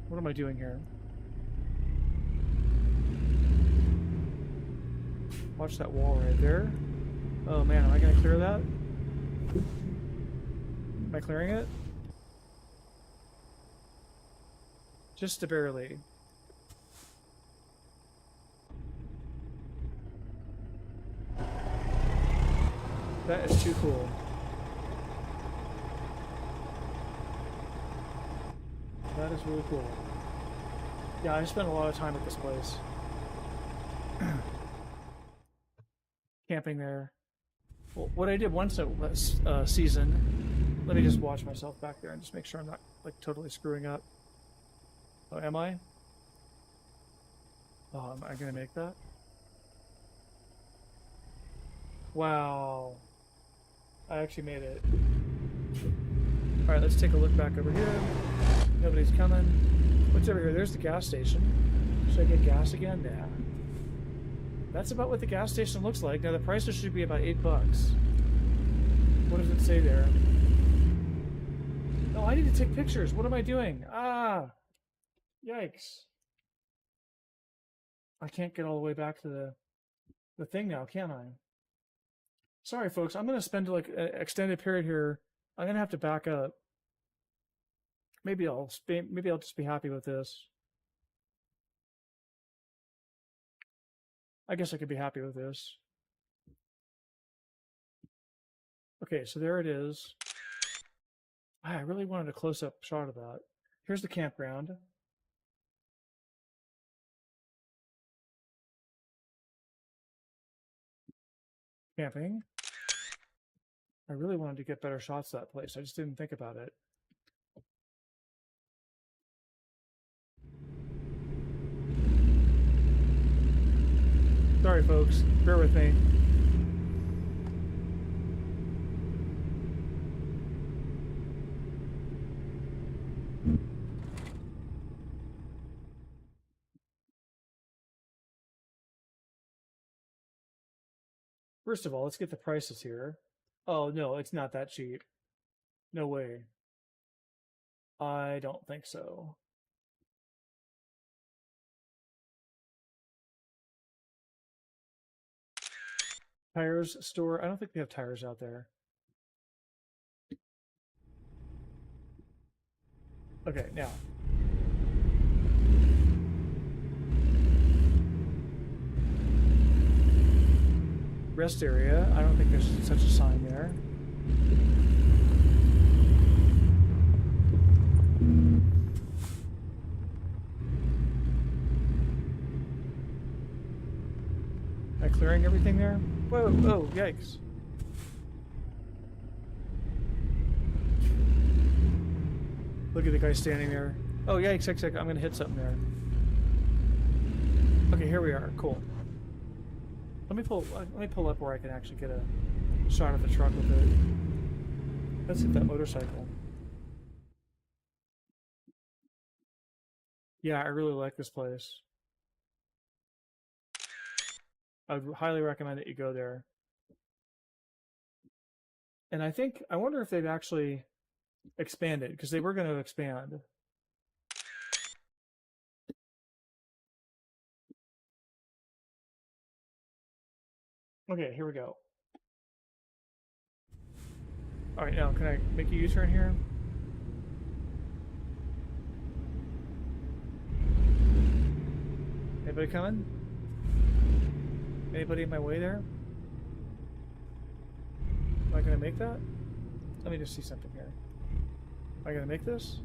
What am I doing here? Watch that wall right there. Oh man, am I gonna clear that? Am I clearing it? Just barely. That is too cool. That is really cool. Yeah, I spent a lot of time at this place. Camping there. Well, what I did once a season, let me just watch myself back there and just make sure I'm not like totally screwing up. Oh, am I? Oh, am I gonna make that? Wow. I actually made it. Alright, let's take a look back over here. Nobody's coming. What's over here? There's the gas station. Should I get gas again? Nah. That's about what the gas station looks like. Now the prices should be about $8. What does it say there? Oh, I need to take pictures. What am I doing? Ah! Yikes. I can't get all the way back to the thing now, can I? Sorry, folks. I'm going to spend like an extended period here. I'm going to have to back up. Maybe I'll just be happy with this. I guess I could be happy with this. Okay, so there it is. I really wanted a close-up shot of that. Here's the campground. Camping. I really wanted to get better shots of that place. I just didn't think about it. Sorry, folks. Bear with me. First of all, let's get the prices here. Oh, no, it's not that cheap. No way. I don't think so. Tires store. I don't think they have tires out there. Okay, now. Rest area. I don't think there's such a sign there. Am I clearing everything there? Whoa, oh, yikes. Look at the guy standing there. Oh, yikes, I'm gonna hit something there. here we are. Cool. Let me pull up where I can actually get a shot of the truck with it. Let's hit that motorcycle. Yeah, I really like this place. I would highly recommend that you go there. And I wonder if they've actually expanded, because they were going to expand. Okay, here we go. All right, now can I make a U-turn here? Anybody coming? Anybody in my way there? Am I going to make that? Let me just see something here. Am I going to make this?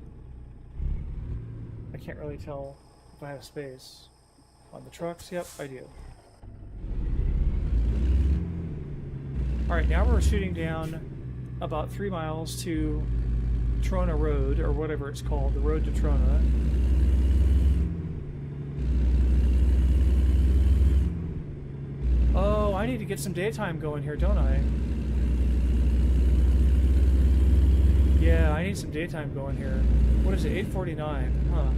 I can't really tell if I have space. On the trucks? Yep, I do. Alright, now we're shooting down about 3 miles to Trona Road, or whatever it's called, the road to Trona. Oh, I need to get some daytime going here, don't I? Yeah, I need some daytime going here. What is it, 8:49? Huh.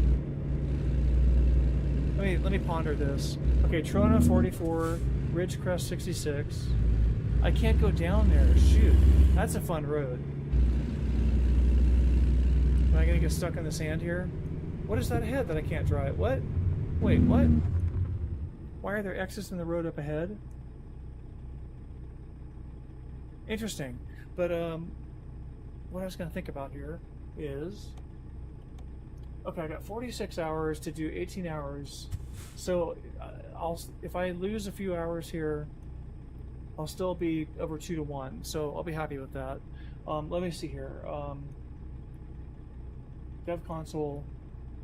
Let me ponder this. Okay, Trona 44, Ridgecrest 66. I can't go down there. Shoot, that's a fun road. Am I gonna get stuck in the sand here? What is that ahead that I can't drive? What? Wait, what? Why are there X's in the road up ahead? Interesting. But what I was gonna think about here is, okay, I got 46 hours to do 18 hours. So if I lose a few hours here, I'll still be over 2 to 1. So I'll be happy with that. Let me see here. Dev console.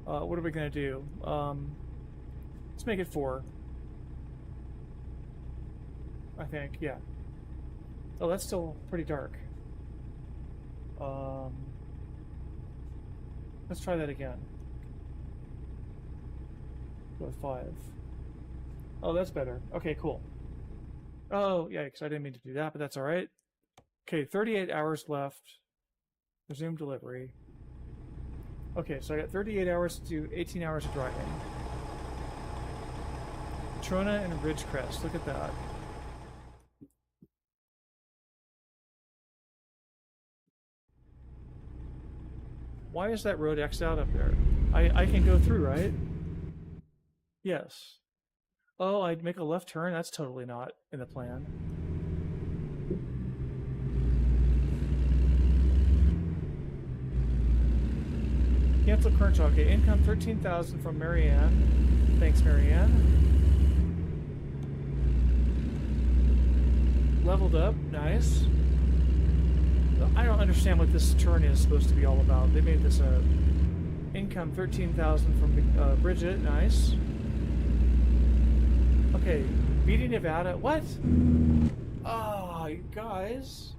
What are we gonna do? Let's make it 4. I think, yeah. Oh, that's still pretty dark. Let's try that again. Go with 5. Oh, that's better. Okay, cool. Oh, yikes, I didn't mean to do that, but that's all right. Okay, 38 hours left. Resume delivery. Okay, so I got 38 hours to do 18 hours of driving. Trona and Ridgecrest, look at that. Why is that road X'd out up there? I can go through, right? Yes. Oh, I'd make a left turn? That's totally not in the plan. Cancel current talk. Okay, income 13,000 from Marianne. Thanks, Marianne. Leveled up. Nice. I don't understand what this turn is supposed to be all about. They made this income 13,000 from Bridget. Nice. Okay, beating Nevada. What? Oh, you guys.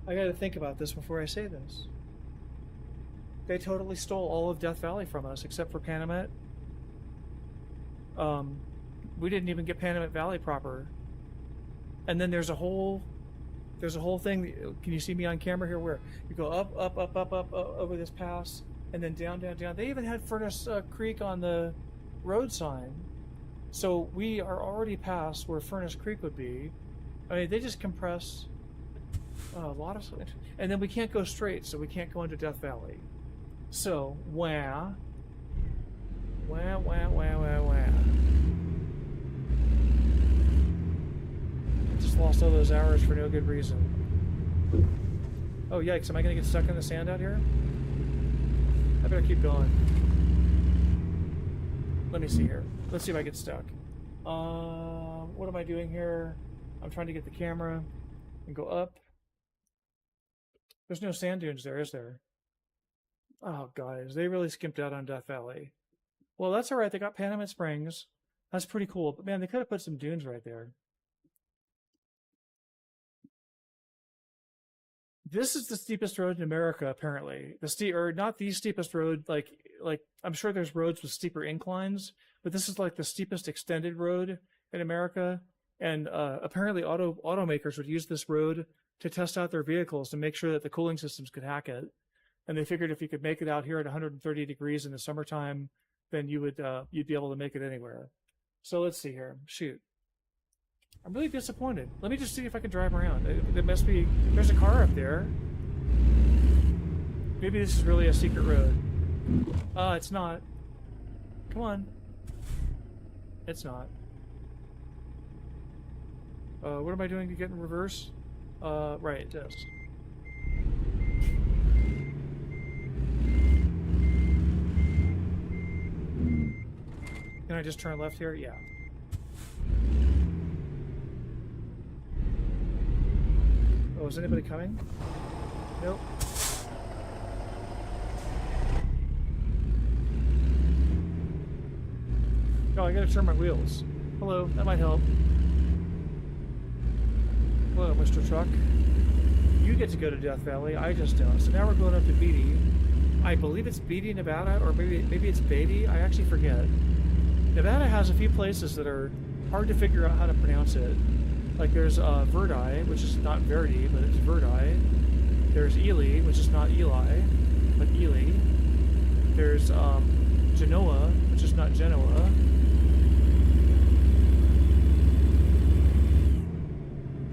I gotta think about this before I say this. They totally stole all of Death Valley from us, except for Panamint. We didn't even get Panamint Valley proper. And then there's a whole thing. Can you see me on camera here? Where you go up over this pass, and then down. They even had Furnace Creek on the road sign. So we are already past where Furnace Creek would be. I mean, they just compress a lot of stuff. And then we can't go straight, so we can't go into Death Valley. So, wah. Just lost all those hours for no good reason. Oh, yikes. Am I going to get stuck in the sand out here? I better keep going. Let me see here. Let's see if I get stuck. What am I doing here? I'm trying to get the camera and go up. There's no sand dunes there, is there? Oh, guys. They really skimped out on Death Valley. Well, that's all right. They got Panamint Springs. That's pretty cool. But, man, they could have put some dunes right there. This is the steepest road in America, apparently. Or not the steepest road. Like I'm sure there's roads with steeper inclines, but this is like the steepest extended road in America. And apparently, automakers would use this road to test out their vehicles to make sure that the cooling systems could hack it. And they figured if you could make it out here at 130 degrees in the summertime, then you'd be able to make it anywhere. So let's see here. Shoot. I'm really disappointed. Let me just see if I can drive around. There's a car up there. Maybe this is really a secret road. It's not. Come on. It's not. What am I doing to get in reverse? Right, this. Can I just turn left here? Yeah. Oh, is anybody coming? Nope. Oh, I gotta turn my wheels. Hello, that might help. Hello, Mr. Truck. You get to go to Death Valley, I just don't. So now we're going up to Beatty. I believe it's Beatty, Nevada, or maybe it's Beatty. I actually forget. Nevada has a few places that are hard to figure out how to pronounce it. Like there's Verdi, which is not Verdi, but it's Verdi. There's Ely, which is not Eli, but Ely. There's Genoa, which is not Genoa.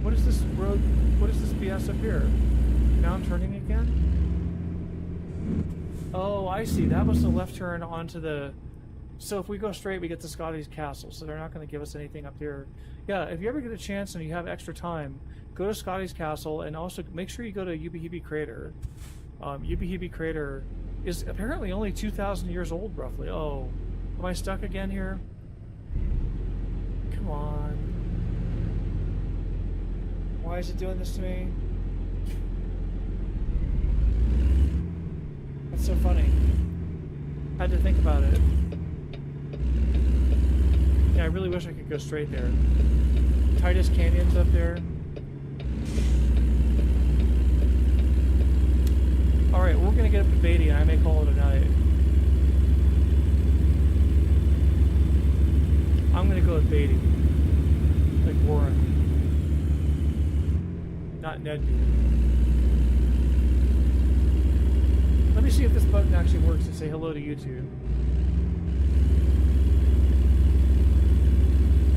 What is this road? What is this BS up here? Now I'm turning again? Oh, I see. That was the left turn onto the... So if we go straight, we get to Scotty's Castle, so they're not going to give us anything up here. Yeah, if you ever get a chance and you have extra time, go to Scotty's Castle, and also make sure you go to Ubehebe Crater. Ubehebe Crater is apparently only 2,000 years old, roughly. Oh, am I stuck again here? Come on. Why is it doing this to me? That's so funny. Had to think about it. Yeah, I really wish I could go straight there. Titus Canyon's up there. Alright, we're gonna get up to Beatty and I may call it a night. I'm gonna go with Beatty. Like Warren. Not Ned Beatty. Let me see if this button actually works and say hello to YouTube.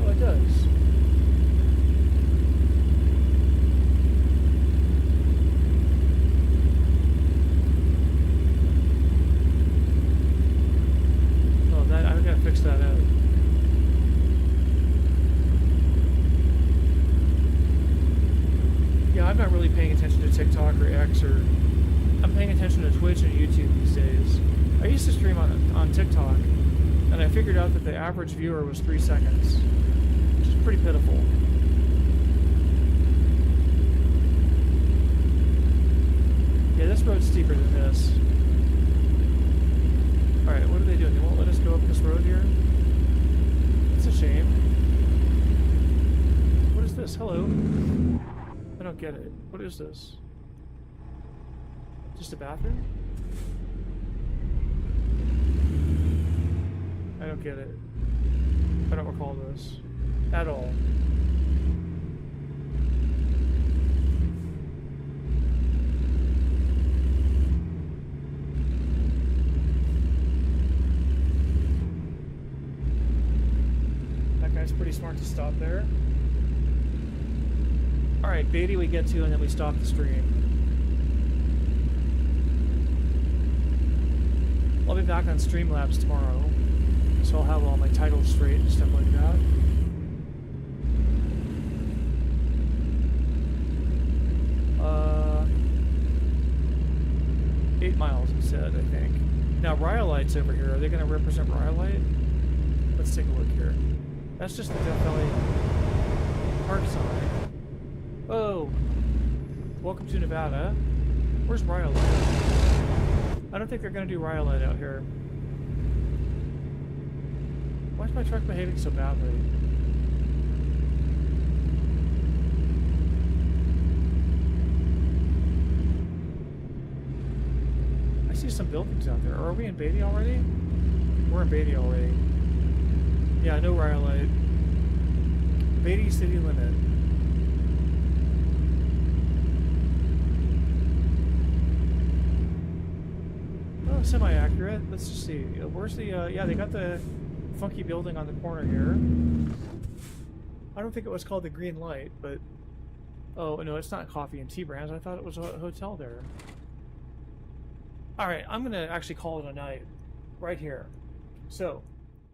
Oh, it does. Oh, I've got to fix that out. Yeah, I'm not really paying attention to TikTok or X or... I'm paying attention to Twitch and YouTube these days. I used to stream on TikTok, and I figured out that the average viewer was 3 seconds, which is pretty pitiful. Yeah, this road's steeper than this. Alright, what are they doing? They won't let us go up this road here? That's a shame. What is this? Hello? I don't get it. What is this? Just a bathroom? I don't get it. I don't recall this at all. That guy's pretty smart to stop there. Alright, Beatty we get to and then we stop the stream. I'll be back on Streamlabs tomorrow, so I'll have all my titles straight and stuff like that. Uh, 8 miles, it said, I think. Now, Rhyolite's over here. Are they going to represent Rhyolite? Let's take a look here. That's just the Death Valley Park sign. Oh, welcome to Nevada. Where's Rhyolite? I don't think they're going to do Rhyolite out here. Why is my truck behaving so badly? see some buildings out there. Are we in Beatty already? We're in Beatty already. Yeah, no Rhyolite. Beatty city limit. Oh, semi-accurate. Let's just see. Where's the, yeah, they got the funky building on the corner here. I don't think it was called the Green Light, but... Oh, no, it's not Coffee and Tea Brands. I thought it was a hotel there. Alright, I'm going to actually call it a night right here. So,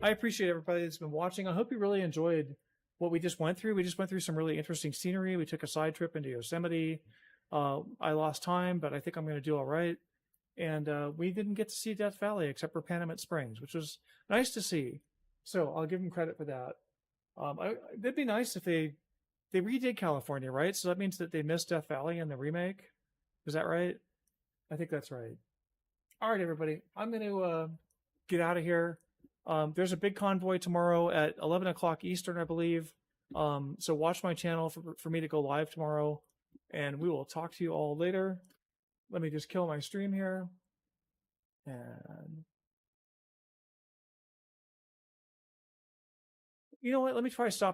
I appreciate everybody that's been watching. I hope you really enjoyed what we just went through. We just went through some really interesting scenery. We took a side trip into Yosemite. I lost time, but I think I'm going to do all right. And we didn't get to see Death Valley except for Panamint Springs, which was nice to see. So I'll give them credit for that. It'd be nice if they redid California, right? So that means that they missed Death Valley in the remake. Is that right? I think that's right. All right, everybody. I'm going to get out of here. There's a big convoy tomorrow at 11 o'clock Eastern, I believe. So watch my channel for me to go live tomorrow. And we will talk to you all later. Let me just kill my stream here. And you know what? Let me try stop.